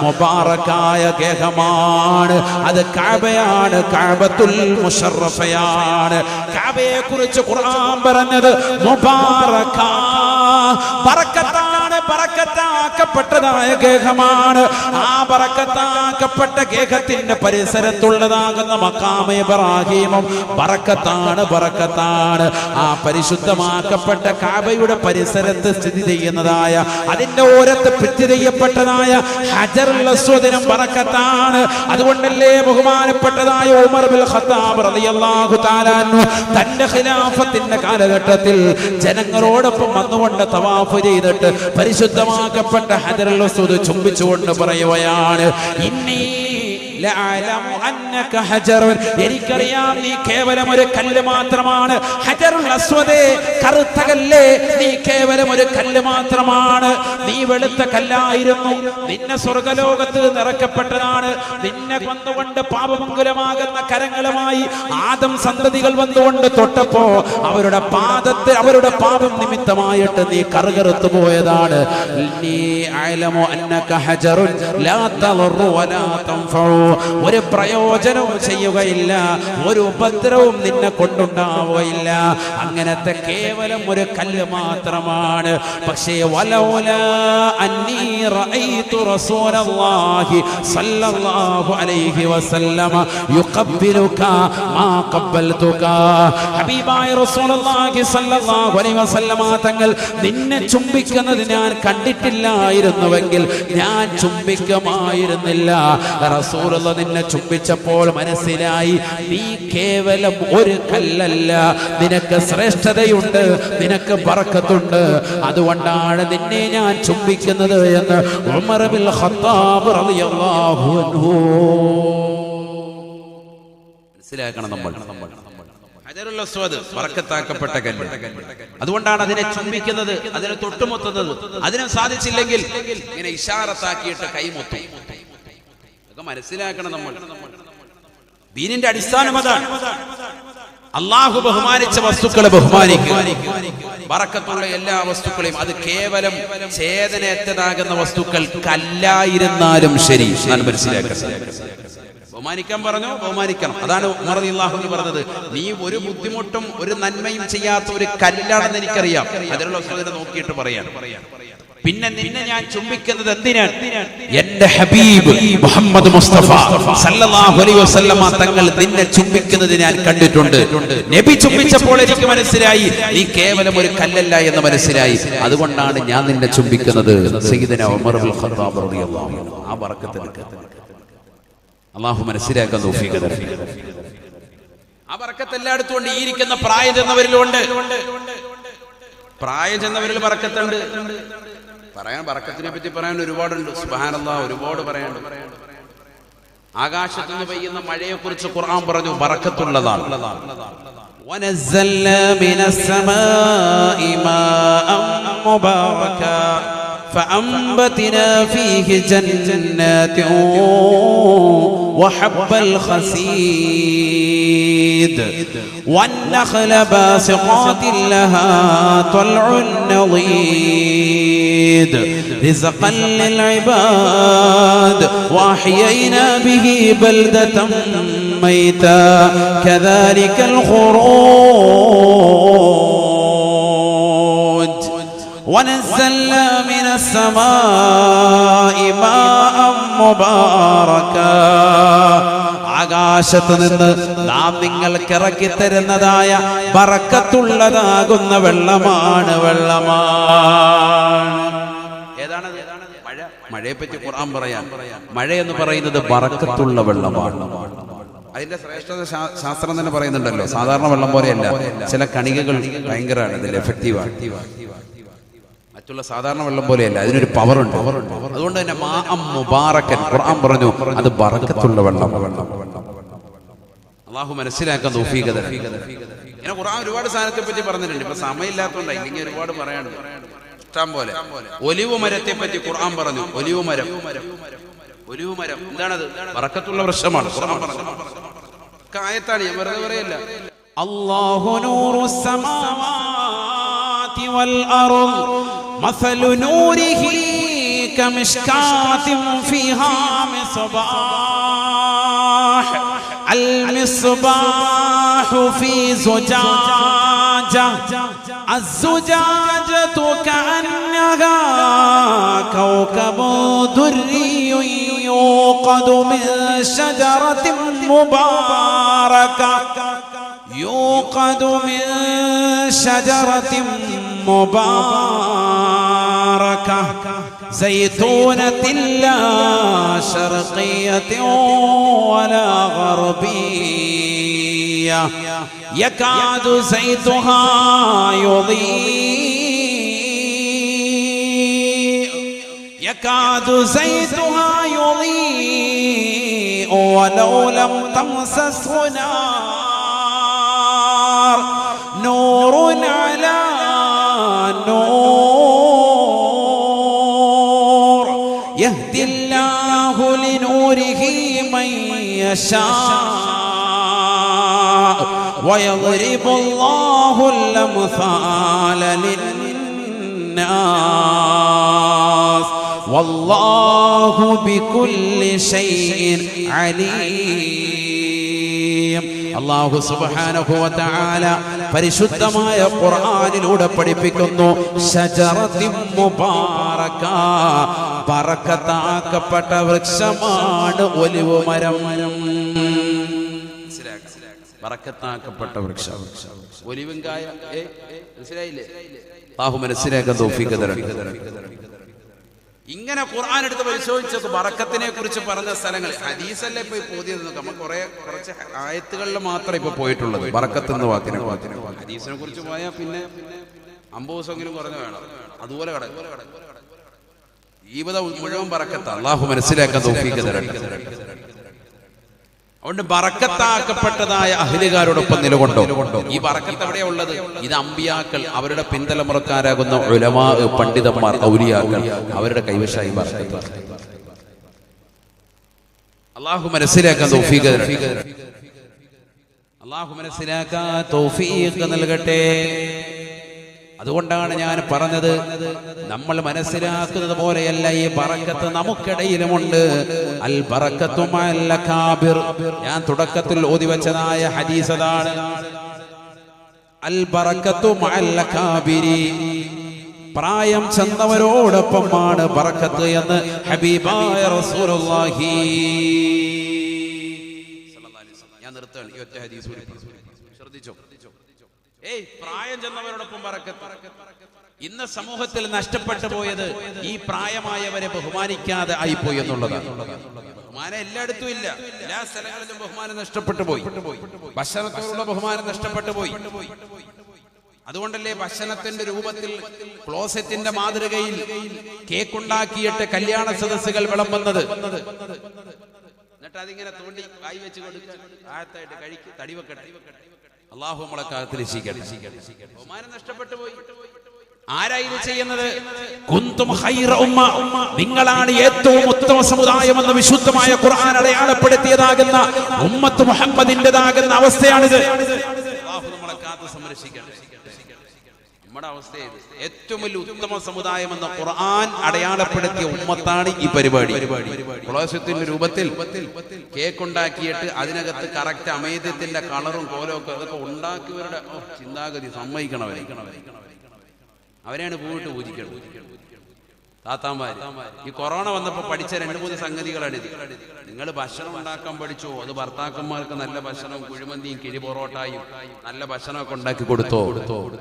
മുബാറക്കായ ഗേഹമാണ്. അത് കഅബയാണ്, കഅബത്തുൽ മുശറഫയാണ്. കഅബയെ കുറിച്ച് ഖുർആൻ പറഞ്ഞത് മുബാറക, ബറക്കത്താണ്, ബറക്കത്താക്കപ്പെട്ടതായ ഗേഹമാണ്. ആ ബറക്കത്താക്കപ്പെട്ട ഗേഹത്തിന്റെ പരിസരത്തുള്ളതാകുന്ന മഖാം ഇബ്രാഹീമും ബറക്കത്താണ്, ബറക്കത്താണ്. ആ പരിശുദ്ധമാക്കപ്പെട്ട കഅബയുടെ പരിസരത്ത് സ്ഥിതി ചെയ്യുന്നതായ അതിന്റെ ഓരത്ത് ഭിത്തി ചെയ്യപ്പെട്ടതായ ഹജറുൽ അസ്വദിനും ബറക്കത്താണ്. അതുകൊണ്ടല്ലേ ബഹുമാനപ്പെട്ടതായ ഉമർ ബിൻ ഖത്താബ് റളിയല്ലാഹു തആല അൻഹു തന്റെ ഖിലാഫത്തിന്റെ കാലഘട്ടത്തിൽ ജനങ്ങളോടൊപ്പം വന്നുകൊണ്ട് തവാഫ് ചെയ്തിട്ട് പരിശുദ്ധമാക്കപ്പെട്ട ഹജറുൽ അസ്വദ് ചുംബിച്ചുകൊണ്ട് പറയുകയാണ് ഇന്നി ലഅലമു അന്നക ഹജറുൻ. എനിക്കറിയാം നീ കേവലം ഒരു കല്ല് മാത്രമാണ്. ഹജറുൽ അസ്വദ്, കറുത്ത കല്ല്, നീ കേവലം ഒരു കല്ല് മാത്രമാണ്. നീ വെളുത്ത കല്ലായിരുന്നു. നിന്നെ സ്വർഗ്ഗലോകത്ത് നിറക്കപ്പെട്ടതാണ്. നിന്നെ വന്നുകൊണ്ട് പാപമംഗലമാകുന്ന കരങ്ങളുമായി ആദം സന്തതികൾ വന്നുകൊണ്ട് തൊട്ടപ്പോ അവരുടെ പാദത്തിൽ അവരുടെ പാപം നിമിത്തമായിട്ട് നീ കറുകറുത്തു പോയതാണ്. നീ അഅലമു അന്നക ഹജറുൻ ലാ തളറു വലാ തൻഫഉ. ഒരു പ്രയോജനവും ചെയ്യുകയില്ല, ഒരു ഉപദ്രവവും നിന്നെ കൊണ്ടുണ്ടാവുകയില്ല. അങ്ങനത്തെ കേവലം ഒരു കല്ല് മാത്രമാണ്. പക്ഷേ വലൗലാ അന്നീ റഅയ്തു റസൂലല്ലാഹി സ്വല്ലല്ലാഹു അലൈഹി വസല്ലമ യുഖബ്ബിലുക മാ ഖബ്ബൽതുക. ഹബീബായ റസൂലുള്ളാഹി സ്വല്ലല്ലാഹു അലൈഹി വസല്ലമ തങ്ങൾ നിന്നെ ചുംബിക്കുന്നത് ഞാൻ കണ്ടിട്ടില്ലായിരുന്നുവെങ്കിൽ ഞാൻ ചുംബിക്കുമായിരുന്നില്ല. റസൂൽ നിന്നെ ചുംബിച്ചപ്പോൾ മനസ്സിലായി നീ കേവലം ഒരു കല്ലല്ല, നിനക്ക് ശ്രേഷ്ഠതയുണ്ട്, നിനക്ക് ബറക്കത്തുണ്ട്. അതുകൊണ്ടാണ് നിന്നെ ഞാൻ ചുംബിക്കുന്നത് എന്ന് ഉമർ ബിൻ ഖത്താബ് റളിയല്ലാഹു അൻഹു. മനസ്സിലാക്കണം നമ്മൾ. ഹജറുൽ അസ്വദ് ബറക്കത്താക്കപ്പെട്ട കല്ല്. അതുകൊണ്ടാണ് അതിനെ ചുംബിക്കുന്നത്, അതിനെ തൊട്ടുമുത്തുന്നത്. അതിനും സാധിച്ചില്ലെങ്കിൽ ഇങ്ങനെ ഇശാറത്താക്കിയിട്ട് കൈമുത്തും. മനസ്സിലാക്കണം നമ്മൾ. ദീനിന്റെ അടിസ്ഥാനം അതാണ്. അല്ലാഹു ബഹുമാനിച്ച വസ്തുക്കളെ ബഹുമാനിക്കുക. ബറക്കത്തുള്ള എല്ലാ വസ്തുക്കളെയും, അത് കേവലം ചേതനേറ്റതാകുന്ന വസ്തുക്കൾ കല്ലായിരുന്നാലും ശരി, ഞാൻ മനസ്സിലാക്കണം. ബഹുമാനിക്കാൻ പറഞ്ഞു, ബഹുമാനിക്കണം. അതാണ് ഉമർ റളിയല്ലാഹു അൻഹു പറഞ്ഞത്, നീ ഒരു ബുദ്ധിമുട്ടും ഒരു നന്മയും ചെയ്യാത്ത ഒരു കല്ലാണെന്ന് എനിക്കറിയാം. ഹജറുൽ അസ്വദിനെ നോക്കിയിട്ട് പറയാണ്. പിന്നെ നിന്നെ ഞാൻ ചുംബിക്കുന്നത് എന്തിനാണ്? എന്റെ ഹബീബ് മുഹമ്മദ് മുസ്തഫ സല്ലല്ലാഹു അലൈഹി വസല്ലമ തങ്ങൾ നിന്നെ ചുംബിക്കുന്നത് ഞാൻ കണ്ടിട്ടുണ്ട്. നബി ചുംബിച്ചപ്പോൾ എനിക്ക് മനസ്സിലായി നീ കേവലം ഒരു കല്ലല്ല എന്ന് മനസ്സിലായി. അതുകൊണ്ടാണ് ഞാൻ നിന്നെ ചുംബിക്കുന്നത്. സയ്യിദുനാ ഉമർ ബിൻ ഖത്താബ് റളിയല്ലാഹു അൻഹു. ആ ബറക്കത്ത് അല്ലാഹു മനസ്സിലാക്കാൻ തൗഫീഖ് തരട്ടെ. ആ ബറക്കത്ത് എല്ലായിടത്തും ഉണ്ട്. ഈ ഇരിക്കുന്ന പ്രായം ചെന്നവരിലുണ്ട്. പ്രായം ചെന്നവരിൽ ബറക്കത്തുണ്ട്. പറയാൻ ബറക്കത്തിനെ പറ്റി പറയാൻ ഒരുപാടുണ്ട്. സുബ്ഹാനല്ലാഹ്, ഒരുപാട് പറയാനുണ്ട്. ആകാശത്ത് നിന്ന് പെയ്യുന്ന മഴയെ കുറിച്ച് ഖുർആൻ പറഞ്ഞു ബറക്കത്തുള്ളതാണ്. വനസ്സൽനാ മിനസ്സമാഇ മാഅൻ മുബാറകാ فأنبتنا فيه جنات وحب الخسيد والنخل باسقات لها طلع نضيد رزقا للعباد وأحيينا به بلدة ميتا كذلك الخروج ونزلنا من السماء ماء مباركا ആകാശത്ത് നിന്ന് നാം നിങ്ങൾക്ക് ഇറക്കി തരുന്നതായ ബറക്കത്തുള്ളതാകുന്ന വെള്ളമാണ്. ഏതാണ് മഴ? മഴയെ പറ്റി ഖുർആൻ പറയാൻ, മഴ എന്ന് പറയുന്നത് ബറക്കത്തുള്ള വെള്ളമാണ്. അതിന്റെ ശ്രേഷ്ഠത ശാസ്ത്രം തന്നെ പറയുന്നുണ്ടല്ലോ. സാധാരണ വെള്ളം പോലെയല്ല, ചില കണികകൾ ഭയങ്കരമാണ്, ഇതിൽ എഫക്റ്റീവാണ്. മറ്റുള്ള സാധാരണ വെള്ളം പോലെയല്ല, അതിനൊരു പവറുണ്ട്. അതുകൊണ്ട് തന്നെ മാഅം മുബാറക്കൻ ഖുർആൻ പറഞ്ഞു അത് ബറക്കത്തുള്ള വെള്ളം. അള്ളാഹു മനസ്സിലാക്കാൻ തൗഫീഖ് തരട്ടെ. ഇങ്ങനെ ഖുർആൻ ഒരുപാട് സാധനത്തെ പറ്റി പറഞ്ഞിട്ടുണ്ട്. ഇപ്പൊ സമയമില്ലാത്തതുകൊണ്ടാണ്, ഇല്ലെങ്കിൽ ഒരുപാട് പറയാനുണ്ട് ഇഷ്ടം പോലെ. ഒലിവ് മരത്തെ പറ്റി ഖുർആൻ പറഞ്ഞു. ഒലിവ് മരം, ഒലിവ് മരം എന്താണത്? ബറക്കത്തുള്ള വൃക്ഷമാണ്. ഖുർആൻ പറഞ്ഞു ആയത്താണ്, ഞാൻ വെറുതെ പറയല്ല. അല്ലാഹു നൂറുസ് സമാവാതി വൽ അർദ് മസലു നൂരിഹി കമിഷ്കാത്തിൻ ഫീഹാ മിസ്ബാഹ് അൽ മിസ്ബാഹു ഫീ സുജാജ الزجاجة كأنها كوكب دري يوقد من شجرة مباركة يوقد من شجرة مباركة زيتونة لا شرقية ولا غربية يكاد زيتها يضيء ولو لم تمسسه نار نور على نور يهدي الله لنوره من يشاء ويضرب الله الأمثال للناس والله بكل شيء عليم. അല്ലാഹു സുബ്ഹാനഹു വ തആല പരിശുദ്ധമായ ഖുർആനിലൂടെ പഠിപ്പിക്കുന്നു, ശജറത്തിൻ മുബാറക, ബറക്കത്താക്കപ്പെട്ട വൃക്ഷമാണ് ഒലിവ് മരം. ബറക്കത്താക്കപ്പെട്ട വൃക്ഷം, ഒലിവുങ്കായ. മനസ്സിലായില്ലേ? അല്ലാഹു മനസ്സിലാക്കാൻ തൗഫീഖ് തരട്ടെ. ഇങ്ങനെ ഖുർആൻ എടുത്ത് പരിശോധിച്ചത് ബറക്കത്തിനെ കുറിച്ച് പറഞ്ഞ സ്ഥലങ്ങൾ ഹദീസല്ലേ ഇപ്പൊ പോയത്. നമുക്ക് കുറച്ച് ആയത്തുകളിൽ മാത്രമേ ഇപ്പൊ പോയിട്ടുള്ളത് ബറക്കത്ത് എന്ന വാക്കിനെ. ഹദീസിനെ കുറിച്ച് പോയാൽ പിന്നെ 50 ദിവസമെങ്കിലും കുറഞ്ഞു വേണം. അതുപോലെ ജീവിതം മുഴുവൻ ബറക്കത്ത്. അല്ലാഹു മനസ്സിലാക്കാൻ തൗഫീഖ് തരട്ടെ. അതുകൊണ്ട് ബറക്കത്താക്കപ്പെട്ടതായ അഹ്ലുകാരോടൊപ്പം നിലകൊണ്ടോ. ഈ ബറക്കത്ത് എവിടെയാ ഉള്ളത്? ഇത് അമ്പിയാക്കൾ, അവരുടെ പിന്തലമുറക്കാരാകുന്ന ഉലമാ, പണ്ഡിതന്മാർ, ഔലിയാക്കൾ, അവരുടെ കൈവശമായി ബറക്കത്ത്. അല്ലാഹു മനസ്സിലാക്കാൻ തൗഫീഖ് തരട്ടെ. അല്ലാഹു മനസ്സിലാക്കാൻ തൗഫീഖ് നൽകട്ടെ. അതുകൊണ്ടാണ് ഞാൻ പറഞ്ഞത്, നമ്മൾ മനസ്സിലാക്കുന്നത് പോലെയല്ല ഈ ബറക്കത്ത് നമുക്കിടയിലുമുണ്ട്. അൽ ബറക്കത്തു മഅൽ അകാബിർ. ഞാൻ തുടക്കത്തിൽ ഓതി വെച്ചതായ ഹദീസ് അതാണ്. അൽ ബറക്കത്തു മഅൽ അകാബിരി, പ്രായം ചെന്നവരോടൊപ്പമാണ് ബറക്കത്ത് എന്ന് ഹബീബായ റസൂലുള്ളാഹി. ഞാൻ നിർത്തുകയാണ് ഈ ഒറ്റ ഹദീസ് ശ്രദ്ധിച്ചോ. പ്രായം ചെന്നവരോടൊപ്പം ബറക്കത്ത്. ഇന്ന് സമൂഹത്തിൽ നഷ്ടപ്പെട്ടു പോയത് ഈ പ്രായമായവരെ ബഹുമാനിക്കാതെ ആയിപ്പോയി എന്നുള്ളതാണ്. ബഹുമാനം എല്ലായിടത്തും ഇല്ല, എല്ലാ സ്ഥലങ്ങളിലും ബഹുമാനം നഷ്ടപ്പെട്ടു പോയി. ഭക്ഷണത്തോടുള്ള ബഹുമാനം നഷ്ടപ്പെട്ടു പോയി. അതുകൊണ്ടല്ലേ ഭക്ഷണത്തിന്റെ രൂപത്തിൽ ക്ലോസറ്റിന്റെ മാതൃകയിൽ കേക്കുണ്ടാക്കിയിട്ട് കല്യാണ സദസ്സുകൾ വിളമ്പുന്നത്. എന്നിട്ട് അതിങ്ങനെ തോണ്ടി വായി വെച്ച് കൊടുക്കുക, ആഴത്തായിട്ട് കഴിക്കും, തടി വെക്കട്ടെ. അള്ളാഹു നമ്മളെ കാലത്തിൽ ബഹുമാനം നഷ്ടപ്പെട്ടു പോയി. ആരാ ഇത് ചെയ്യുന്നത്? കുന്തും ഖൈറ ഉമ്മ, നിങ്ങളാണ് ഏറ്റവും ഉത്തമ സമുദായം എന്ന് വിശുദ്ധമായ ഖുർആൻ അടയാളപ്പെടുത്തിയതാകുന്ന ഉമ്മത്ത് മുഹമ്മദിന്റേതാകുന്ന അവസ്ഥയാണിത്. അള്ളാഹു നമ്മളെ കാത്ത് സംരക്ഷിക്കട്ടെ. നമ്മുടെ അവസ്ഥ ഏറ്റവും വലിയ ഉത്തമ സമുദായം എന്ന ഖുർആൻ അടയാളപ്പെടുത്തിയ ഉമ്മത്താണ് ഈ പരിപാടി. ക്ലോസത്തിന്റെ രൂപത്തിൽ കേക്ക് ഉണ്ടാക്കിയിട്ട് അതിനകത്ത് കറക്റ്റ് അമേദ്യത്തിന്റെ കളറും കോലവും ഒക്കെ അതൊക്കെ ഉണ്ടാക്കിയവരുടെ ചിന്താഗതി സമ്മതിക്കണം. അവരെയാണ് പോയിട്ട് പൂജിക്കണം. താത്താമാര് ഈ കൊറോണ വന്നപ്പോൾ പഠിച്ച 2-3 സംഗതികളാണിത്. നിങ്ങൾ ഭക്ഷണം ഉണ്ടാക്കാൻ പഠിച്ചോ, അത് ഭർത്താക്കന്മാർക്ക് നല്ല ഭക്ഷണവും കുഴിമന്തിയും കിഴി പൊറോട്ടായും നല്ല ഭക്ഷണമൊക്കെ ഉണ്ടാക്കി കൊടുത്തോ,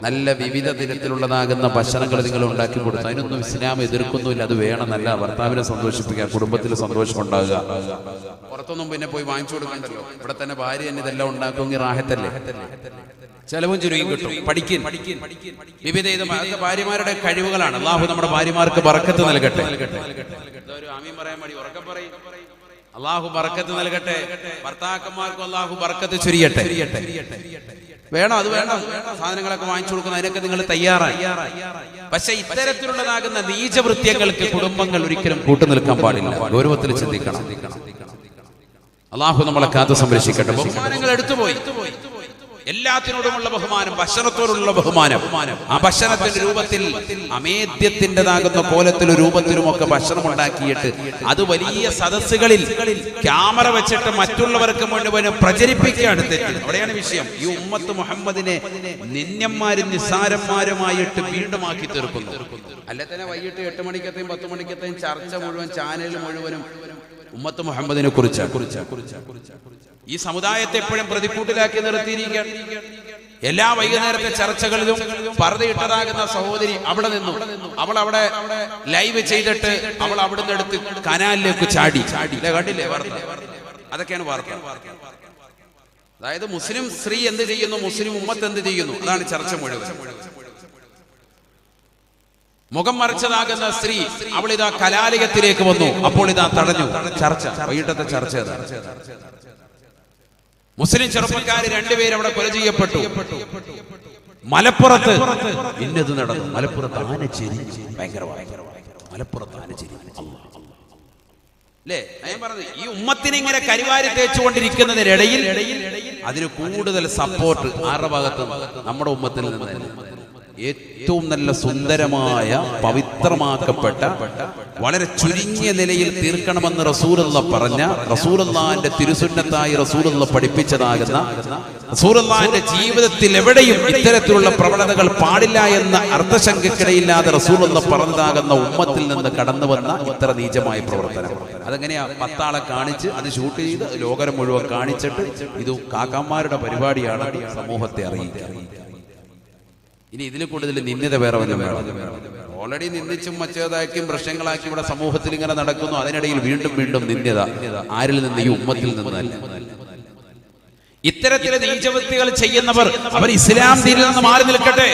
നല്ല വിവിധ തരത്തിലുള്ളതാകുന്ന ഭക്ഷണങ്ങൾ നിങ്ങൾ ഉണ്ടാക്കി കൊടുത്തു. അതിനൊന്നും ഇസ്ലാം എതിർക്കുന്നുമില്ല. അത് വേണം, നല്ല ഭർത്താവിനെ സന്തോഷിപ്പിക്കുക, കുടുംബത്തിൽ സന്തോഷം ഉണ്ടാകുക. പുറത്തൊന്നും പിന്നെ പോയി വാങ്ങിച്ചു കൊടുക്കണ്ടല്ലോ. ഇവിടെ തന്നെ ഭാര്യ തന്നെ ഇതെല്ലാം ഉണ്ടാക്കുമെങ്കിൽ റാഹത്തല്ലേ, ചെലവും ചുരുങ്ങി കിട്ടും. പഠിക്കും വിവിധ ഭാര്യമാരുടെ കഴിവുകളാണ്. അള്ളാഹു നമ്മുടെ ഭാര്യമാർക്ക് ബറക്കത്ത് നൽകട്ടെ. ആമീൻ പറയാൻ വേണ്ടി ഉറക്കെ പറയും. അള്ളാഹു ബറക്കത്ത് നൽകട്ടെ. ഭർത്താക്കന്മാർക്കും അള്ളാഹു ബറക്കത്ത് ചൊരിയട്ടെ. വേണം, അത് വേണം. സാധനങ്ങളൊക്കെ വാങ്ങിച്ചു കൊടുക്കുന്ന അതിനൊക്കെ നിങ്ങൾ തയ്യാറായി. പക്ഷെ ഇത്തരത്തിലുള്ളതാകുന്ന നീചവൃത്യങ്ങൾക്ക് കുടുംബങ്ങൾ ഒരിക്കലും കൂട്ടുനിൽക്കാൻ പാടില്ല. ഗൗരവത്തിൽ ചിന്തിക്കണം. അള്ളാഹു നമ്മളെ കാത്ത് സംരക്ഷിക്കട്ടെ. ബഹുമാനങ്ങൾ എടുത്തുപോയി. എല്ലാത്തിനോടുമുള്ള ബഹുമാനം, ഭക്ഷണത്തോടുള്ള ബഹുമാനം, ആ ഭക്ഷണത്തിന്റെ രൂപത്തിൽ അമേദ്യത്തിൻ്റെതാകുന്ന കോലത്തിലും രൂപത്തിലുമൊക്കെ ഭക്ഷണം ഉണ്ടാക്കിയിട്ട് അത് വലിയ സദസ്സുകളിൽ ക്യാമറ വെച്ചിട്ട് മറ്റുള്ളവർക്ക് മുഴുവനും പ്രചരിപ്പിക്കുകയാണ് തെറ്റ്. അവിടെയാണ് വിഷയം. ഈ ഉമ്മത്ത് മുഹമ്മദിനെ നിന്യന്മാരും നിസ്സാരന്മാരുമായിട്ട് വീണ്ടും ആക്കി തീർക്കുന്നു. അല്ലെ തന്നെ വൈകിട്ട് 8 മണിക്കത്തെയും 10 മണിക്കത്തെയും ചർച്ച മുഴുവൻ ചാനലിൽ മുഴുവനും ഉമ്മത്ത് മുഹമ്മദിനെ കുറിച്ച് ഈ സമുദായത്തെ എപ്പോഴും പ്രതിക്കൂട്ടിലാക്കി നിർത്തിയിരിക്കുകയാണ്. എല്ലാ വൈകുന്നേരത്തെ ചർച്ചകളിലും പർദ്ദയിട്ടതാകുന്ന സഹോദരി അവിടെ നിന്നു. അവൾ അവിടെ ലൈവ് ചെയ്തിട്ട് അവൾ അവിടുന്ന് എടുത്ത് കനാലിലേക്ക് ചാടി. കണ്ടില്ലേ വാർത്ത? അതൊക്കെയാണ് വാർത്ത. അതായത് മുസ്ലിം സ്ത്രീ എന്ത് ചെയ്യുന്നു, മുസ്ലിം ഉമ്മത്ത് എന്ത് ചെയ്യുന്നു, അതാണ് ചർച്ച മുഴുവൻ. മുഖം മറച്ചതാകുന്ന സ്ത്രീ അവൾ ഇതാ കലാലയത്തിലേക്ക് വന്നു. അപ്പോൾ ഇതാ തടഞ്ഞു. ചർച്ച, വൈകിട്ടത്തെ ചർച്ച. മുസ്ലിം ചെറുപ്പക്കാർ 2 പേര് അവിടെ കൊല ചെയ്യപ്പെട്ടു. മലപ്പുറത്ത് ഇന്നത് നടന്നു. മലപ്പുറത്ത് ആന ചെരിഞ്ഞു. ഭയങ്കരമായ മലപ്പുറത്ത് ആന ചെരിഞ്ഞു. അല്ലേ? ഞാൻ പറഞ്ഞത് ഈ ഉമ്മത്തിനെ ഇങ്ങനെ കരിവാരി തേച്ചുകൊണ്ടിരിക്കുന്നതിനിടയിൽ അതിന് കൂടുതൽ സപ്പോർട്ട് ആരുടെ ഭാഗത്ത്? നമ്മുടെ ഉമ്മത്തിൽ നിന്ന് ഏറ്റവും നല്ല സുന്ദരമായ പവിത്രമാക്കപ്പെട്ട വളരെ ചുരുങ്ങിയ നിലയിൽ തീർക്കണമെന്ന് റസൂലുള്ള പറഞ്ഞ, റസൂലുള്ളാഹിന്റെ തിരുസുന്നത്തായി റസൂലുള്ള പഠിപ്പിച്ചതാകുന്ന, റസൂലുള്ളാഹിന്റെ ജീവിതത്തിൽ എവിടെയും ഇത്തരത്തിലുള്ള പ്രവണതകൾ പാടില്ല എന്ന അർത്ഥശങ്കയ്ക്കിടയില്ലാതെ റസൂലുള്ള പറഞ്ഞതാകുന്ന ഉമ്മത്തിൽ നിന്ന് കടന്നു വന്ന ഇത്ര നീചമായ പ്രവർത്തനം. അതെങ്ങനെയാ? 10 ആളെ കാണിച്ച് അത് ഷൂട്ട് ചെയ്ത് ലോകം മുഴുവൻ കാണിച്ചിട്ട് ഇത് കാക്കാന്മാരുടെ പരിപാടിയാണ് സമൂഹത്തെ അറിയിക്കുക. ഇനി ഇതിൽ കൂടുതൽ നിന്ദിത വേറെ വല്ലതും വേണം. ഓൾറെഡി നിന്ദിച്ചും മറ്റേതാക്കിയും പ്രശ്നങ്ങളാക്കി ഇവിടെ സമൂഹത്തിൽ ഇങ്ങനെ നടക്കുന്നു. അതിനിടയിൽ വീണ്ടും വീണ്ടും നിന്ദിത. ആരിൽ നിന്ന്? ഈ ഉമ്മത്തിൽ നിന്നല്ല. ഇത്തരത്തിലെ നീചവൃത്തികൾ ചെയ്യുന്നവർ അവർ ഇസ്ലാം ദീനിൽ നിന്ന് മാറി നിൽക്കട്ടെ.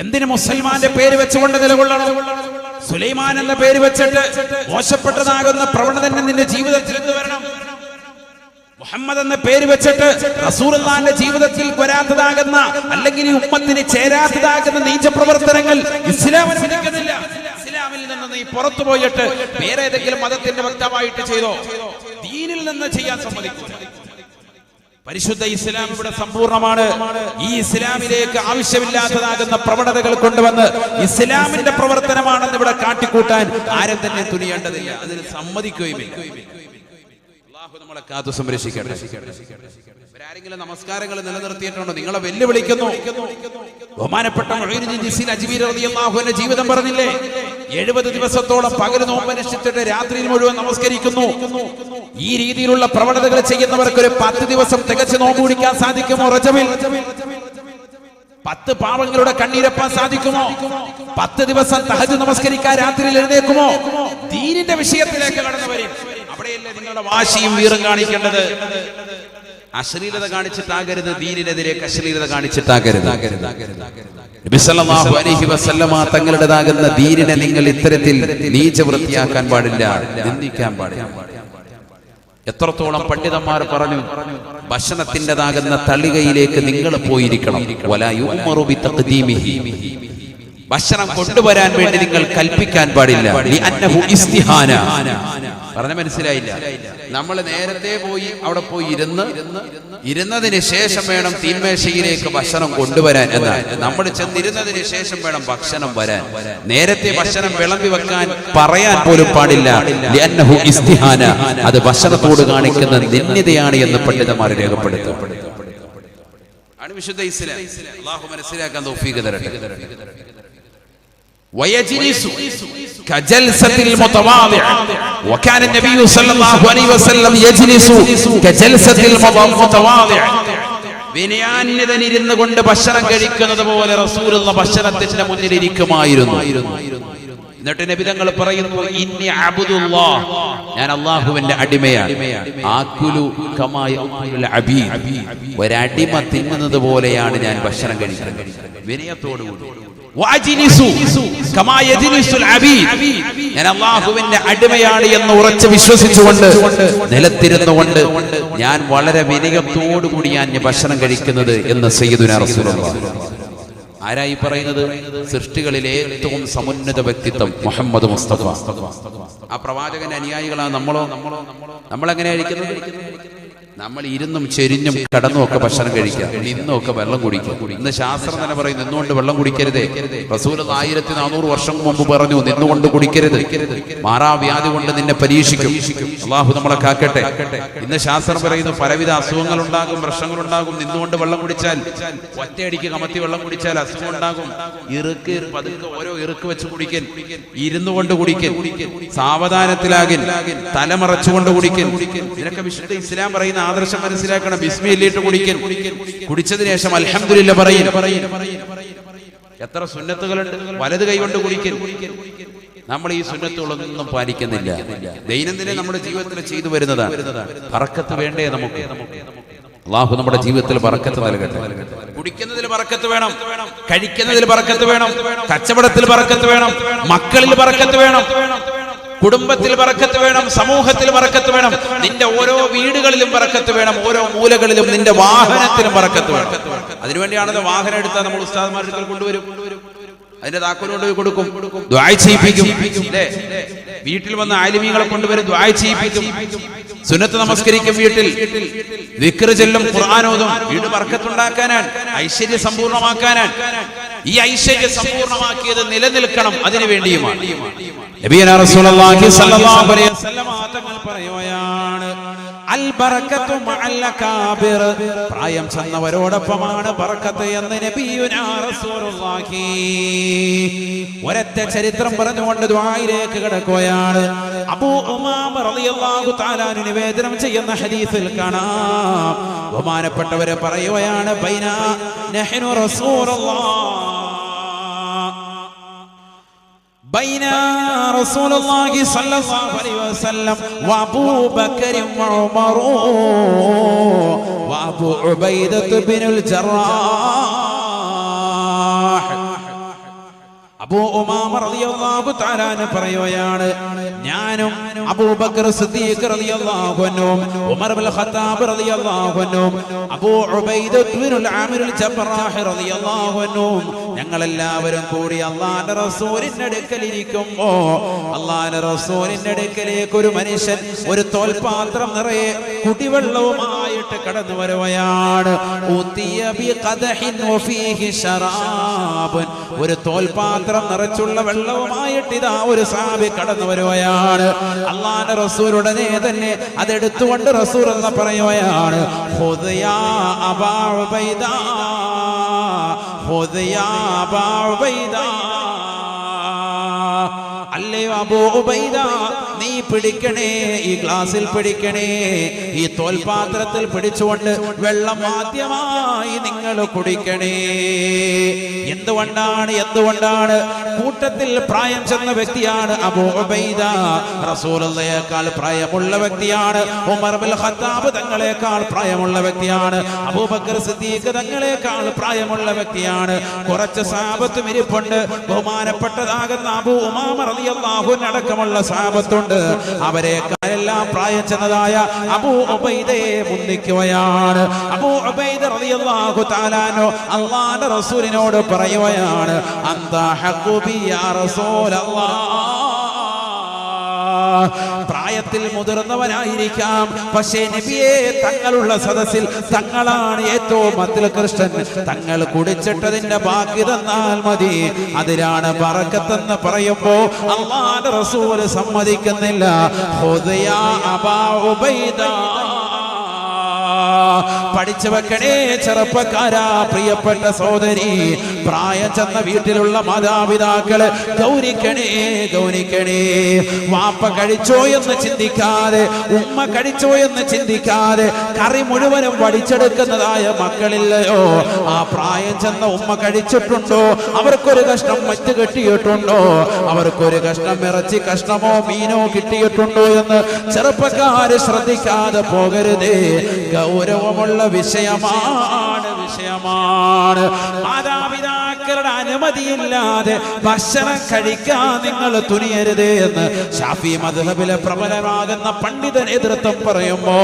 എന്തിന് മുസൽമാന്റെ പേര് വെച്ചുകൊണ്ട് നിലകൊള്ളണം? സുലൈമാൻ എന്ന പേര് വെച്ചിട്ട് മോശപ്പെട്ടതാകുന്ന പ്രവണത നിന്റെ ജീവിതത്തിൽ എന്ത് വരണം? മുഹമ്മദ് എന്ന പേര് വെച്ചിട്ട് റസൂലുള്ളാഹിന്റെ ജീവിതത്തിൽ വരാത്തതാകുന്ന, അല്ലെങ്കിൽ ഈ ഉമ്മത്തിന് ചേരാത്തതാകുന്ന നീച പ്രവർത്തനങ്ങൾ ഇസ്ലാം അനുവദിക്കുന്നില്ല. ഇസ്ലാമിൽ നിന്ന് നീ പുറത്തു പോയിട്ട് വേറെ ഏതെങ്കിലും മതത്തിന്റെ വക്താവായിട്ട് ചെയ്തോ, ദീനിൽ നിന്ന് ചെയ്യാൻ സമ്മതിക്കില്ല. പരിശുദ്ധ ഇസ്ലാം ഇവിടെ സമ്പൂർണ്ണമാണ്. ഈ ഇസ്ലാമിലേക്ക് ആവശ്യമില്ലാത്തതാകുന്ന പ്രവണതകൾ കൊണ്ടുവന്ന് ഇസ്ലാമിന്റെ പ്രവർത്തനമാണെന്ന് ഇവിടെ കാട്ടിക്കൂട്ടാൻ ആരും തന്നെ തുനിയേണ്ടതില്ല. അതിന് സമ്മതിക്കുകയുമില്ല. നമ്മളെ കാത്തു സംരക്ഷിക്കട്ടെ. ആരെങ്കിലും നമസ്കാരങ്ങൾ നിലനിർത്തിയിട്ടുണ്ടോ? നിങ്ങളെ വെല്ലുവിളിക്കുന്നു. ബഹുമാനപ്പെട്ട മുഈനുദ്ദീൻ ജിസ്രി അജ്മീരി റളിയല്ലാഹു അൻഹു ജീവിതം പറഞ്ഞില്ലേ? 70 ദിവസത്തോളം പകൽ നോമ്പനുഷ്ഠിച്ചിട്ട് രാത്രിയിൽ മുഴുവൻ നമസ്കരിക്കുന്നു. ഈ രീതിയിലുള്ള പ്രവണതകൾ ചെയ്യുന്നവർക്ക് ഒരു 10 ദിവസം തികച്ച് നോമ്പ് പിടിക്കാൻ സാധിക്കുമോ? റജബിൽ 10 പാവങ്ങളുടെ കണ്ണീരപ്പാൻ സാധിക്കുമോ? 10 ദിവസം തഹജ്ജുദ് നമസ്കരിക്കാൻ രാത്രിയിൽ എഴുന്നേൽക്കുമോ? ദീനിന്റെ വിഷയത്തിലേക്ക് കടന്നു വരും. അവിടെയല്ലേ നിങ്ങളുടെ വാശിയും വീറും കാണിക്കേണ്ടത്. അശ്ലീലത കാണിച്ചിട്ടാകരുത്, ദീനിനെതിരെ അശ്ലീലത കാണിച്ചിട്ടാകരുത്. നബി സല്ലല്ലാഹു അലൈഹി വസല്ലമ തങ്ങളുടേതാകുന്ന ദീനിനെ നിങ്ങൾ ഇത്തരത്തിൽ നീച വൃത്തിയാക്കാൻ പാടില്ല, നിന്ദിക്കാൻ പാടില്ല. എത്രത്തോളം പണ്ഡിതന്മാർ പറഞ്ഞു, ഭക്ഷണത്തിൻ്റെതാകുന്ന തളികയിലേക്ക് നിങ്ങൾ പോയിരിക്കണം. വലാ യുഅ്മറു ബിതഖ്ദീമിഹി, ഭക്ഷണം കൊണ്ടുവരാൻ വേണ്ടി നിങ്ങൾ കൽപ്പിക്കാൻ പാടില്ല. ലിഅന്നഹു ഇസ്തിഹാന, പറഞ്ഞ മനസ്സിലായില്ല. നമ്മൾ നേരത്തെ പോയി അവിടെ പോയി ഇരുന്നതിന് ശേഷം വേണം തീന്മേശയിലേക്ക് ഭക്ഷണം കൊണ്ടുവരാൻ എന്നാണ്. നമ്മൾ ചെന്നിരുന്നതിന് ശേഷം വേണം ഭക്ഷണം വരാൻ. നേരത്തെ ഭക്ഷണം വിളമ്പി വെക്കാൻ പറയാൻ പോലും പാടില്ല. ലിഅന്നഹു ഇസ്തിഹാന, അത് ഭക്ഷണത്തോട് കാണിക്കുന്ന നിന്ദ്യതയാണ് എന്ന് പണ്ഡിതന്മാർ രേഖപ്പെടുത്തും. ആണ് വിശുദ്ധ ഇസ്ലാം. അല്ലാഹു മനസ്സിലാക്കാൻ തൗഫീഖ് തരട്ടെ. ويجلس كجلسة المتواضع وكان النبي صلى الله عليه وسلم يجلس كجلسة المتواضع. വിനയാന്വിതനിരുന്നു കൊണ്ട് ഭക്ഷണം കഴിക്കുന്നത് പോലെ റസൂലുള്ള ഭക്ഷണത്തിന്റെ മുന്നിൽ ഇരിക്കുമായിരുന്നു. എന്നിട്ട് നബി തങ്ങൾ പറയുന്നു, ഇന്നി അബ്ദുല്ലാഹ്, ഞാൻ അല്ലാഹുവിന്റെ അടിമയാണ്. ആകുലു കമാ യഅകുലുൽ അബീദ്, ഒരടിമ തിന്നുന്നത് പോലെയാണ് ഞാൻ ഭക്ഷണം കഴിക്കുന്നത്, വിനയത്തോടുകൂടി. ഞാൻ അല്ലാഹുവിന്റെ അടിമയാണ് എന്ന് ഉറച്ചു വിശ്വസിച്ചുകൊണ്ട് നിലത്തിരുന്നുകൊണ്ട് ഞാൻ വളരെ വിനയത്തോടുകൂടി ഞാൻ ഭക്ഷണം കഴിക്കുന്നത് എന്ന് സയ്യിദുനാ റസൂലുള്ളാഹി. ആരായി പറയുന്നത്? സൃഷ്ടികളിലെ ഏറ്റവും സമുന്നത വ്യക്തിത്വം മുഹമ്മദ് മുസ്തഫ. ആ പ്രവാചകന്റെ അനുയായികളാണ് നമ്മളെങ്ങനെയാ ഇരിക്കുന്നത്? നമ്മൾ ഇരുന്നും ചെരിഞ്ഞും കടന്നും ഒക്കെ ഭക്ഷണം കഴിക്കാം, നിന്നും ഒക്കെ വെള്ളം കുടിക്കാം. ഇന്ന് ശാസ്ത്രം തന്നെ പറയും നിന്നുകൊണ്ട് വെള്ളം കുടിക്കരുതേ. റസൂൽ 1400 വർഷം മുമ്പ് പറഞ്ഞു നിന്നുകൊണ്ട് കുടിക്കരുത്, മാറാവ്യാധി കൊണ്ട് നിന്നെ പരീക്ഷിക്കും. അല്ലാഹു നമ്മളെ കാക്കട്ടെ. ഇന്ന് ശാസ്ത്രം പറയുന്നു പലവിധ അസുഖങ്ങൾ ഉണ്ടാകും, പ്രശ്നങ്ങളുണ്ടാകും. നിന്നുകൊണ്ട് വെള്ളം കുടിച്ചാൽ, ഒറ്റയടിക്ക് കമത്തി വെള്ളം കുടിച്ചാൽ അസുഖം ഉണ്ടാകും. പതുക്കെ ഓരോ ഇറുക്ക് വെച്ച് കുടിക്കൻ, ഇരുന്നു കൊണ്ട് കുടിക്കൻ, സാവധാനത്തിലാകിൻ, തലമറച്ചുകൊണ്ട് കുടിക്കൻ. ഇതിനൊക്കെ വിശുദ്ധ ഇസ്ലാം പറയുന്ന ആദർശം മനസ്സിലാക്കണം. ബിസ്മില്ലിട്ട് കുടിക്കൻ, കുടിച്ചതിന് ശേഷം അൽഹംദുലില്ലാ പറയും. എത്ര സുന്നത്തുകളുണ്ട്. വലത് കൈ കൊണ്ട് കുടിക്കൻ. നമ്മൾ ഈ സുന്നത്തുകളൊന്നും പാലിക്കുന്നില്ല. ദൈനംദിനം നമ്മുടെ ജീവിതത്തിൽ ചെയ്തു വരുന്നതാണ്. ബറക്കത്ത് വേണ്ടേ നമുക്ക്? അല്ലാഹു നമ്മുടെ ജീവിതത്തിൽ ബറക്കത്ത് നൽകട്ടെ. കുടിക്കുന്നതിൽ ബറക്കത്ത് വേണം, കഴിക്കുന്നതിൽ ബറക്കത്ത് വേണം, കച്ചവടത്തിൽ ബറക്കത്ത് വേണം, മക്കളിൽ ബറക്കത്ത് വേണം, കുടുംബത്തിൽ ബറക്കത്ത് വേണം, സമൂഹത്തിൽ ബറക്കത്ത് വേണം, നിന്റെ ഓരോ വീടുകളിലും ബറക്കത്ത് വേണം, ഓരോ മൂലകളിലും, നിന്റെ വാഹനത്തിലും ബറക്കത്ത് വേണം. അതിനുവേണ്ടിയാണത് വാഹനം എടുത്താൽ നമ്മൾ ഉസ്താദ്മാരുടെ അടുക്കൽ കൊണ്ടുവരും, അതിന്റെ താക്കോൽ കൊണ്ടുപോയി കൊടുക്കും, ദുആ ചെയ്യിപ്പിക്കും. വീട്ടിൽ വന്ന ആലിമീങ്ങളെ കൊണ്ടുവരും, ദുആ ചെയ്യിപ്പിക്കും. സുന്നത്ത് നമസ്കരിക്കും, വീട്ടിൽ ദിക്ർ ചൊല്ലും, ഖുർആൻ ഓതും. വീട് ബർക്കത്തുണ്ടാക്കാനാണ്, ഐശ്വര്യ സമ്പൂർണ്ണമാക്കാനാണ്. ഈ ഐശ്വര്യ സമ്പൂർണ്ണമാക്കിയത് നിലനിൽക്കണം, അതിനു വേണ്ടിയുമാണ്. നബിയനാ റസൂലുള്ളാഹി സ്വല്ലല്ലാഹു അലൈഹി വസല്ലം തങ്ങൾ പറയുകയാണ്, അൽ ബറക്കത്തു മഅൽ അകാബിർ, പ്രായം ചെന്നവരോടൊപ്പമാണ് ബറക്കത്ത് എന്ന് നബിയുനാ റസൂലുള്ളാഹി. ഒരൊറ്റ ചരിത്രം പറഞ്ഞുകൊണ്ട് ദുആയിലേക്ക് കടക്കുകയാണ്. അബൂ ഉമാമ റളിയല്ലാഹു തആല നിവേദനം ചെയ്യുന്ന ഹദീസിൽ കാണാം, ബഹുമാനപ്പെട്ടവരെ പറയുകയാണ്, ബൈന നഹ്നു റസൂലുള്ളാഹ് بين رسول الله صلى الله عليه وسلم وابو بكر وعمر وابو عبيدة بن الجراح. അബൂ ഉമാമ റളിയല്ലാഹു തആല പറയുകയാണ്, ഞാനും അബൂബക്കർ സിദ്ദീഖ് റളിയല്ലാഹു അൻഹും ഉമർ ഇബ്നുൽ ഖത്താബ് റളിയല്ലാഹു അൻഹും അബൂ ഉബൈദ ഇബ്നുൽ ആമിർ അൽ ജബ്റാഹ് റളിയല്ലാഹു അൻഹും ഞങ്ങളെല്ലാവരും കൂടി അല്ലാഹുവിന്റെ റസൂലിന്റെ അടുക്കൽ ഇരിക്കുമ്പോൾ അല്ലാഹുവിന്റെ റസൂലിന്റെ അടുക്കലേക്ക് ഒരു മനുഷ്യൻ ഒരു തോൽപാത്രം നിറയെ കുടിവെള്ളവുമായിട്ട് കടന്നു വരുകയാണ്. ഉതിയ ബി ഖദഹിൻ വഫീഹി ശറാബ്, ഒരു തോൽപാത്രം നിറച്ചുള്ള വെള്ളവുമായിട്ട് ഇതാ ഒരു സഹാബി കടന്നു വരുകയാണ്. അല്ലാഹുവിന്റെ റസൂൽ ഉടനെ തന്നെ അതെടുത്തുകൊണ്ട് റസൂൽ എന്ന് പറയുകയാണ്, ഖുദ് യാ അബാ ഉബൈദ, ഖുദ് യാ അബാ ഉബൈദ, അല്ലയോ അബൂ ഉബൈദ, നീ പിടിക്കണേ, ഈ ഗ്ലാസിൽ പിടിക്കണേ, ഈ തോൽപാത്രത്തിൽ പിടിച്ചുകൊണ്ട് വെള്ളം ആദ്യമായി നിങ്ങൾ കുടിക്കണേ. എന്തുകൊണ്ടാണ് കൂട്ടത്തിൽ പ്രായം ചെന്ന വ്യക്തിയാണ് അബൂ ഉബൈദ, റസൂലുള്ളാഹിയേക്കാൾ പ്രായമുള്ള വ്യക്തിയാണ്. ഉമർ ഇബ്നുൽ ഖത്താബ് തങ്ങളെക്കാൾ പ്രായമുള്ള വ്യക്തിയാണ്. അബൂബക്കർ സിദ്ദീഖ് തങ്ങളെക്കാൾ പ്രായമുള്ള വ്യക്തിയാണ്. കുറച്ച് സഹാബത്തും ഇരിപ്പുണ്ട്. ബഹുമാനപ്പെട്ടതാകുന്ന അബൂ ഉമാമ റളിയല്ലാഹു അൻഹു അടക്കമുള്ള സഹാബത്തുണ്ട്. അവരെക്കാളെല്ലാം പ്രായം ചെന്നതായ അബൂ ഉബൈദയെ മുന്നിക്കുകയാണ്. അബൂ ഉബൈദ റളിയല്ലാഹു തആല അൻഹു അല്ലാഹുവിന്റെ റസൂലിനോട് പറയുകയാണ്, അന്താ ഹഖു ബി യാ റസൂലല്ലാഹ്. പ്രായത്തിൽ മുതിർന്നവനായിരിക്കാം, പക്ഷേ നബിയെ തങ്ങളുള്ള സദസ്സിൽ തങ്ങളാണ് ഏറ്റവും അത്യുത്കൃഷ്ടൻ. തങ്ങൾ കുടിച്ചിട്ടതിന്റെ ബാക്കി തന്നാൽ മതി, അതിലാണ് ബറക്കത്തെന്ന് പറയുമ്പോ അല്ലാഹുവിന്റെ റസൂൽ സമ്മതിക്കുന്നില്ല. ഖുദയാ അബാ ഉബൈദ, പഠിച്ചു വെക്കണേ ചെറുപ്പക്കാരാ, പ്രിയപ്പെട്ട സഹോദരി, പ്രായം ചെന്ന വീട്ടിലുള്ള മാതാപിതാക്കള് ഗൗനിക്കണേ. വാപ്പ കഴിച്ചോ എന്ന് ചിന്തിക്കാതെ, ഉമ്മ കഴിച്ചോ എന്ന് ചിന്തിക്കാതെ കറി മുഴുവനും വടിച്ചെടുക്കുന്നതായ മക്കളില്ലയോ? ആ പ്രായം ചെന്ന ഉമ്മ കഴിച്ചിട്ടുണ്ടോ? അവർക്കൊരു കഷ്ണം മറ്റ് കിട്ടിയിട്ടുണ്ടോ? അവർക്കൊരു കഷ്ണം ഇറച്ചി കഷ്ണമോ മീനോ കിട്ടിയിട്ടുണ്ടോ എന്ന് ചെറുപ്പക്കാര് ശ്രദ്ധിക്കാതെ പോകരുതേ. ഗൗരവമുള്ള വിഷയമാണ്. മാതാപിതാക്കളുടെ അനുമതിയില്ലാതെ ഭക്ഷണം കഴിക്കാൻ നിങ്ങൾ തുനിയരുതേ എന്ന് ശാഫി മദ്ഹബിലെ പ്രബലമാകുന്ന പണ്ഡിത നേതൃത്വം പറയുമ്പോ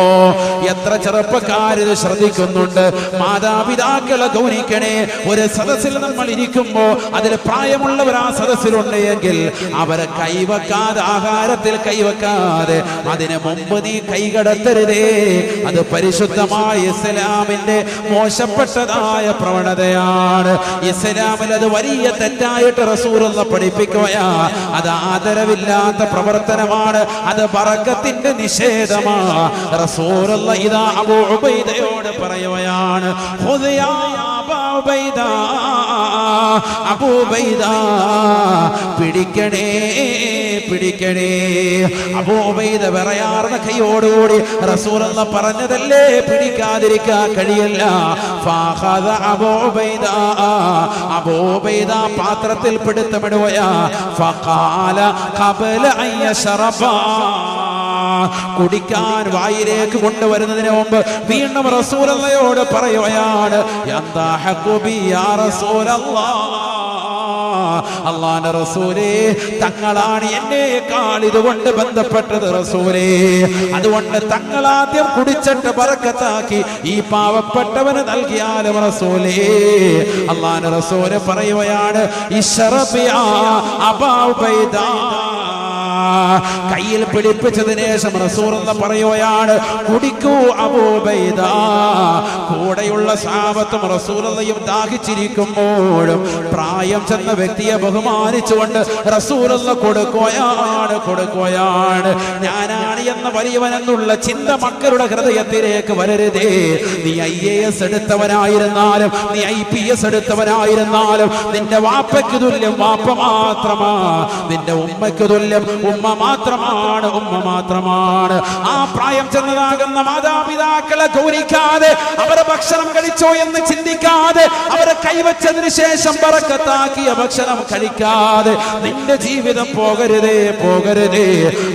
എത്ര ചെറുപ്പക്കാരിത് ശ്രദ്ധിക്കുന്നുണ്ട്? മാതാപിതാക്കളെ ഗൗനിക്കണേ. ഒരു സദസ്സിൽ നമ്മൾ ഇരിക്കുമ്പോ അതിൽ പ്രായമുള്ളവർ ആ സദസ്സിലുണ്ടെങ്കിൽ അവരെ കൈവെക്കാതെ, ആഹാരത്തിൽ കൈവെക്കാതെ അതിന് മുമ്പ് നീ കൈകടത്തരുതേ. അത് പരിശുദ്ധമായ ഇസ്ലാമിന്റെ മോശപ്പെട്ടതായ പ്രവണതയാണ്. ഇസ്ലാമിൽ അത് വലിയ തെറ്റായിട്ട് റസൂലുള്ള പഠിപ്പിക്കുകയാ. അത് ആദരവില്ലാത്ത പ്രവർത്തനമാണ്, അത് ബറക്കത്തിന്റെ നിഷേധമാണ്. റസൂലുള്ള ഇതാ അബൂ ഉബൈദയോട് പറയുകയാണ്, ഖുദയാ അബൂ ഉബൈദ, അബൂ ഉബൈദ പിടിക്കണേ. അബൂ ഉബൈദ വിറയാർന്ന കൈയോടുകൂടി റസൂലുള്ള പറഞ്ഞതല്ലേ പിടിക്കാതിരിക്കാൻ കഴിയില്ല. ഫഖദ അബൂ ഉബൈദ പാത്രത്തിൽ പിടുത്തമിടുകയാ. ഫഖാല ഖബല അൻ യശ്റബ, കുടിക്കാൻ വായിലേക്ക് കൊണ്ടുവരുന്നതിന് മുമ്പ് വീണ്ടും റസൂലുള്ളാഹിയോട് പറയുകയാണ്, യന്താ ഹഖു ബി യാ റസൂലല്ലാഹ്, അല്ലാഹുവിന്റെ റസൂലേ, തങ്ങളാണ് എന്നേക്കാൾ ഇതുകൊണ്ട് ബന്ധപ്പെട്ടത് റസൂലേ. അതുകൊണ്ട് തങ്ങൾ ആദ്യം കുടിച്ചിട്ട് ബറക്കത്താക്കി ഈ പാവപ്പെട്ടവന് നൽകിയാലും റസൂലേ. അല്ലാഹുവിന്റെ റസൂല് പറയുകയാണ്, ഇശ്റബിയാ അബാ ഉബൈദ. കയ്യിൽ പിടിപ്പിച്ചതിന് ശേഷം റസൂലുള്ള പറയുകയാണ്, കുടിക്കൂ അബൂ ഉബൈദ. കൂടെയുള്ള സഹാബത്തും റസൂലുള്ളാഹിയും ദാഹിച്ചിരിക്കുമ്പോഴും പ്രായം ചെന്ന വ്യക്തിയെ ബഹുമാനിച്ചുകൊണ്ട് റസൂലുള്ള കൊടുക്കുകയാണ്. ഞാനാണ് എന്ന വലിയവനെന്നുള്ള ചിന്ത മക്കളുടെ ഹൃദയത്തിലേക്ക് വരരുതേ. നീ IAS എടുത്തവനായിരുന്നാലും, നീ IPS എടുത്തവനായിരുന്നാലും, നിന്റെ വാപ്പയ്ക്ക് തുല്യം വാപ്പ മാത്രമാ, നിന്റെ ഉമ്മയ്ക്ക് തുല്യം ഉമ്മ മാത്രമാണ്. ആ പ്രായം ചെന്നതാകുന്ന മാതാപിതാക്കളെ ഗൗനിക്കാതെ, അവരെ ഭക്ഷണം കഴിച്ചോ എന്ന് ചിന്തിക്കാതെ, അവരെ കൈവച്ചതിന് ശേഷം ബറക്കത്താക്കിയ ഭക്ഷണം കഴിക്കാതെ നിന്റെ ജീവിതം പോകരുതേ.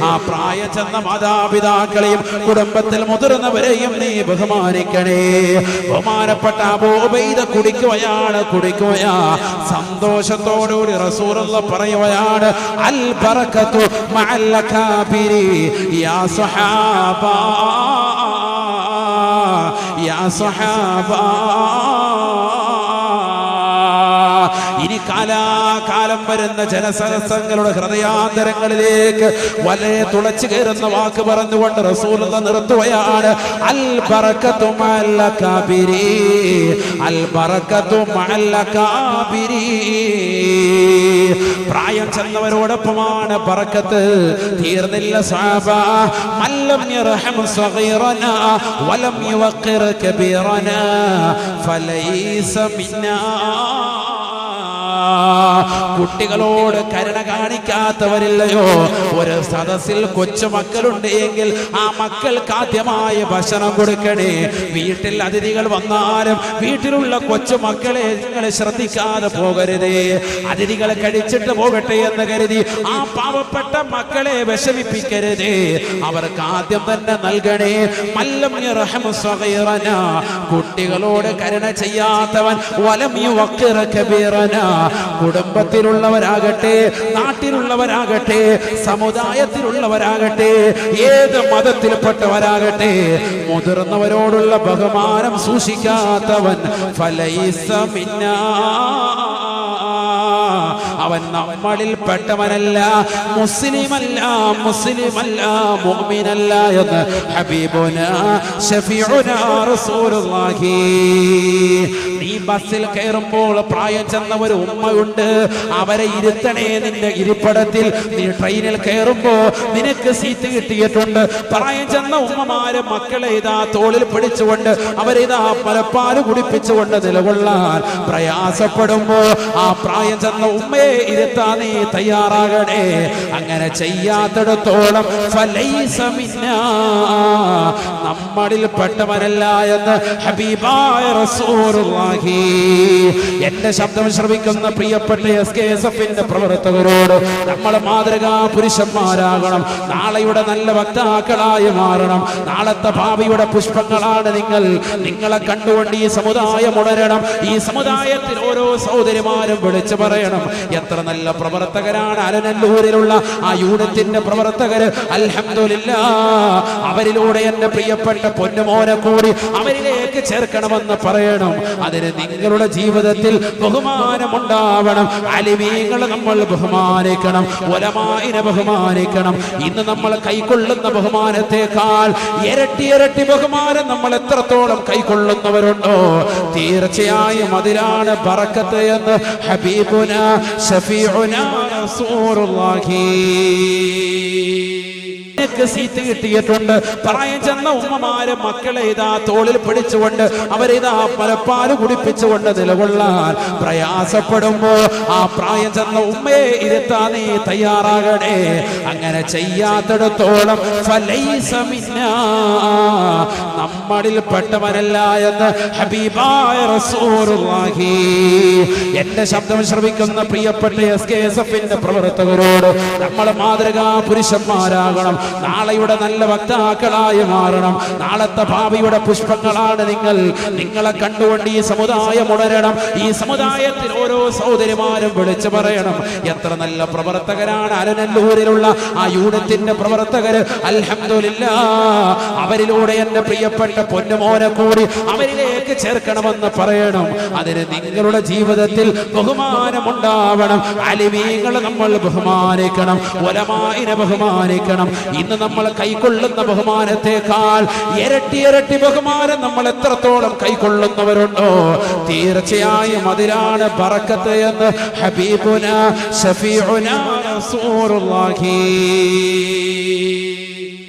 ആ പ്രായം ചെന്ന മാതാപിതാക്കളെയും കുടുംബത്തിൽ മുതിർന്നവരെയും നീ ബഹുമാനിക്കണേ. ബഹുമാനപ്പെട്ട അബൂ ഉബൈദ കുടിക്കുകയാണ്. സന്തോഷത്തോടുകൂടി റസൂലുള്ളാഹി പറയുകയാണ്, അൽ ബറകത്തു മഅൽ അകാബിരി യാ സ്വഹാബ. ഇനി കാലാകാലം വരുന്ന ജനസഹസ്രങ്ങളുടെ ഹൃദയാന്തരങ്ങളിലേക്ക് വളരെ തുളച്ചു കയറുന്ന വാക്ക് പറഞ്ഞുകൊണ്ട് റസൂലുള്ളാഹി നിർത്തുകയാണ്, അൽ ബറകത്തു മഅൽ അകാബിരി, അൽ ബറകത്തു മഅൽ അകാബിരി. പ്രായം ചെന്നവരോടൊപ്പമാണ് ബറക്കത്ത്. തീർന്നില്ല സഹാബ, മല്ലം യർഹം സഗീറനാ വലം യുവഖിർ കബീറനാ ഫലൈസ മിന്നാ. കുട്ടികളോട് കരുണ കാണിക്കാത്തവരില്ലയോ? ഒരു സദസ്സിൽ കൊച്ചുമക്കളുണ്ട് എങ്കിൽ ആ മക്കൾക്ക് ആദ്യമായ ഭക്ഷണം കൊടുക്കണേ. വീട്ടിൽ അതിഥികൾ വന്നാലും വീട്ടിലുള്ള കൊച്ചുമക്കളെ നിങ്ങൾ ശ്രദ്ധിക്കാതെ പോകരുതേ. അതിഥികളെ കഴിച്ചിട്ട് പോകട്ടെ എന്ന് കരുതി ആ പാവപ്പെട്ട മക്കളെ വിഷമിപ്പിക്കരുതേ. അവർക്ക് ആദ്യം തന്നെ നൽകണേ. മല്ലം യർഹം സഗീറനാ, കുട്ടികളോട് കരുണ ചെയ്യാത്തവൻ വലം യുവഖിറ കബീറനാ, കുടുംബത്തിലുള്ളവരാകട്ടെ, നാട്ടിലുള്ളവരാകട്ടെ, സമുദായത്തിലുള്ളവരാകട്ടെ, ഏത് മതത്തിൽപ്പെട്ടവരാകട്ടെ, മുതിർന്നവരോടുള്ള ബഹുമാനം സൂക്ഷിക്കാത്തവൻ ഫലൈസ മിന്നാ, അവൻ നമ്മളിൽ പെട്ടവനല്ല, മുസ്ലിമല്ല, മുസ്ലിമല്ല, മുഅ്മിനല്ല എന്ന് ഹബീബുനാ ശഫീഉനാ റസൂലുള്ളാഹി. നീ ബസ്സിൽ കയറുമ്പോൾ പ്രായം ചെന്ന ഒരു ഉമ്മയുണ്ട്, അവരെ ഇരുത്തണേ നിന്റെ ഇരിപ്പിടത്തിൽ. നീ ട്രെയിനിൽ കയറുമ്പോ നിനക്ക് സീറ്റ് കിട്ടിയിട്ടുണ്ട്. പ്രായം ചെന്ന ഉമ്മമാര് മക്കളെ ഇതാ തോളിൽ പിടിച്ചുകൊണ്ട് അവരിതാ പലപ്പാല് കുടിപ്പിച്ചുകൊണ്ട് നിലകൊള്ളാൻ പ്രയാസപ്പെടുമ്പോ ആ പ്രായം ചെന്ന ഉമ്മയെ ഇരുത്താൻ നീ തയ്യാറാകണേ. അങ്ങനെ ചെയ്യാത്തിടത്തോളം ഫലൈസ മിന്നാ, നമ്മളിൽ പെട്ടവനല്ല എന്ന് ഹബീബായ റസൂലുള്ളാഹി. എന്റെ ശബ്ദം ശ്രവിക്കുന്ന പ്രിയപ്പെട്ട SKSFന്റെ പ്രവർത്തകരോട് നമ്മൾ മാതൃകാ പുരുഷന്മാരാകണം. നാളെയുടെ നല്ല വക്താക്കളായി മാറണം. നാളത്തെ ഭാവിയുടെ പുഷ്പങ്ങളാണ് നിങ്ങൾ. നിങ്ങളെ കണ്ടുകൊണ്ട് ഈ സമുദായം ഉണരണം. ഈ സമുദായത്തിൽ ഓരോ സഹോദരിമാരും വിളിച്ചു പറയണം, എത്ര നല്ല പ്രവർത്തകരാണ് അലനല്ലൂരിലുള്ള ആ യൂണിറ്റിന്റെ പ്രവർത്തകര്. അൽഹംദുലില്ലാഹ്, അവരിലൂടെ എന്റെ പ്രിയപ്പെട്ട പൊന്നുമോനെ കൂടി അവരിലേക്ക് ചേർക്കണമെന്ന് പറയണം. അതിന് നിങ്ങളുടെ ജീവിതത്തിൽ ബഹുമാനമുണ്ടാവണം. അലിമീങ്ങളെ നമ്മൾ ബഹുമാനിക്കണം, ഉലമാഇനെ ബഹുമാനിക്കണം. ഇന്ന് നമ്മൾ കൈക്കൊള്ളുന്ന ബഹുമാനത്തെക്കാൾ ഇരട്ടി ഇരട്ടി ബഹുമാനം നമ്മൾ എത്രത്തോളം കൈക്കൊള്ളുന്നവരുണ്ടോ തീർച്ചയായും അതിലാണ് ബറക്കത്ത് എന്ന് ഹബീബുനാ ശഫീഉനാ റസൂലുള്ളാഹി. സീറ്റ് കിട്ടിയിട്ടുണ്ട്. പ്രായം ചെന്ന ഉമ്മമാര് മക്കളെ ഇതാ തോളിൽ പിടിച്ചുകൊണ്ട് അവരിതാ പലപ്പാല് കുടിപ്പിച്ചുകൊണ്ട് നിലകൊള്ളാൻ പ്രയാസപ്പെടുമ്പോ ആ പ്രായം ചെന്ന ഉമ്മയെ ഇരുത്താൻ നീ തയ്യാറാകണേ. അങ്ങനെ ചെയ്യാത്തിടത്തോളം ഫലൈസ മിന്നാ, നമ്മളിൽ പെട്ടവനല്ല എന്ന് ഹബീബായ റസൂലുള്ളാഹി. എന്റെ ശബ്ദം ശ്രവിക്കുന്ന പ്രിയപ്പെട്ട SKSFന്റെ പ്രവർത്തകരോട് നമ്മൾ മാതൃകാ പുരുഷന്മാരാകണം. നാളെയുടെ നല്ല വക്താക്കളായി മാറണം. നാളത്തെ ഭാവിയുടെ പുഷ്പങ്ങളാണ് നിങ്ങൾ. നിങ്ങളെ കണ്ടുകൊണ്ട് ഈ സമുദായം ഉണരണം. ഈ സമുദായത്തിൽ ഓരോ സഹോദരിമാരും വിളിച്ചു പറയണം, എത്ര നല്ല പ്രവർത്തകരാണ് അലനല്ലൂരിലുള്ള ആ യൂണിറ്റിന്റെ പ്രവർത്തകര്. അൽഹംദുലില്ലാഹ്, അവരിലൂടെ എന്റെ പ്രിയപ്പെട്ട പൊന്നുമോനെ കൂടി അവരിലേക്ക് ചേർക്കണമെന്ന് പറയണം. അതിന് നിങ്ങളുടെ ജീവിതത്തിൽ ബഹുമാനമുണ്ടാവണം. അലിമീങ്ങളെ നമ്മൾ ബഹുമാനിക്കണം, ഉലമാഇനെ ബഹുമാനിക്കണം. ഇന്ന് നമ്മൾ കൈക്കൊള്ളുന്ന ബഹുമാനത്തെക്കാൾ ഇരട്ടി ഇരട്ടി ബഹുമാനം നമ്മൾ എത്രത്തോളം കൈക്കൊള്ളുന്നവരുണ്ടോ തീർച്ചയായും അതിലാണ് ബറക്കത്ത് എന്ന് ഹബീബുനാ ശഫീഉനാ റസൂലുള്ളാഹി.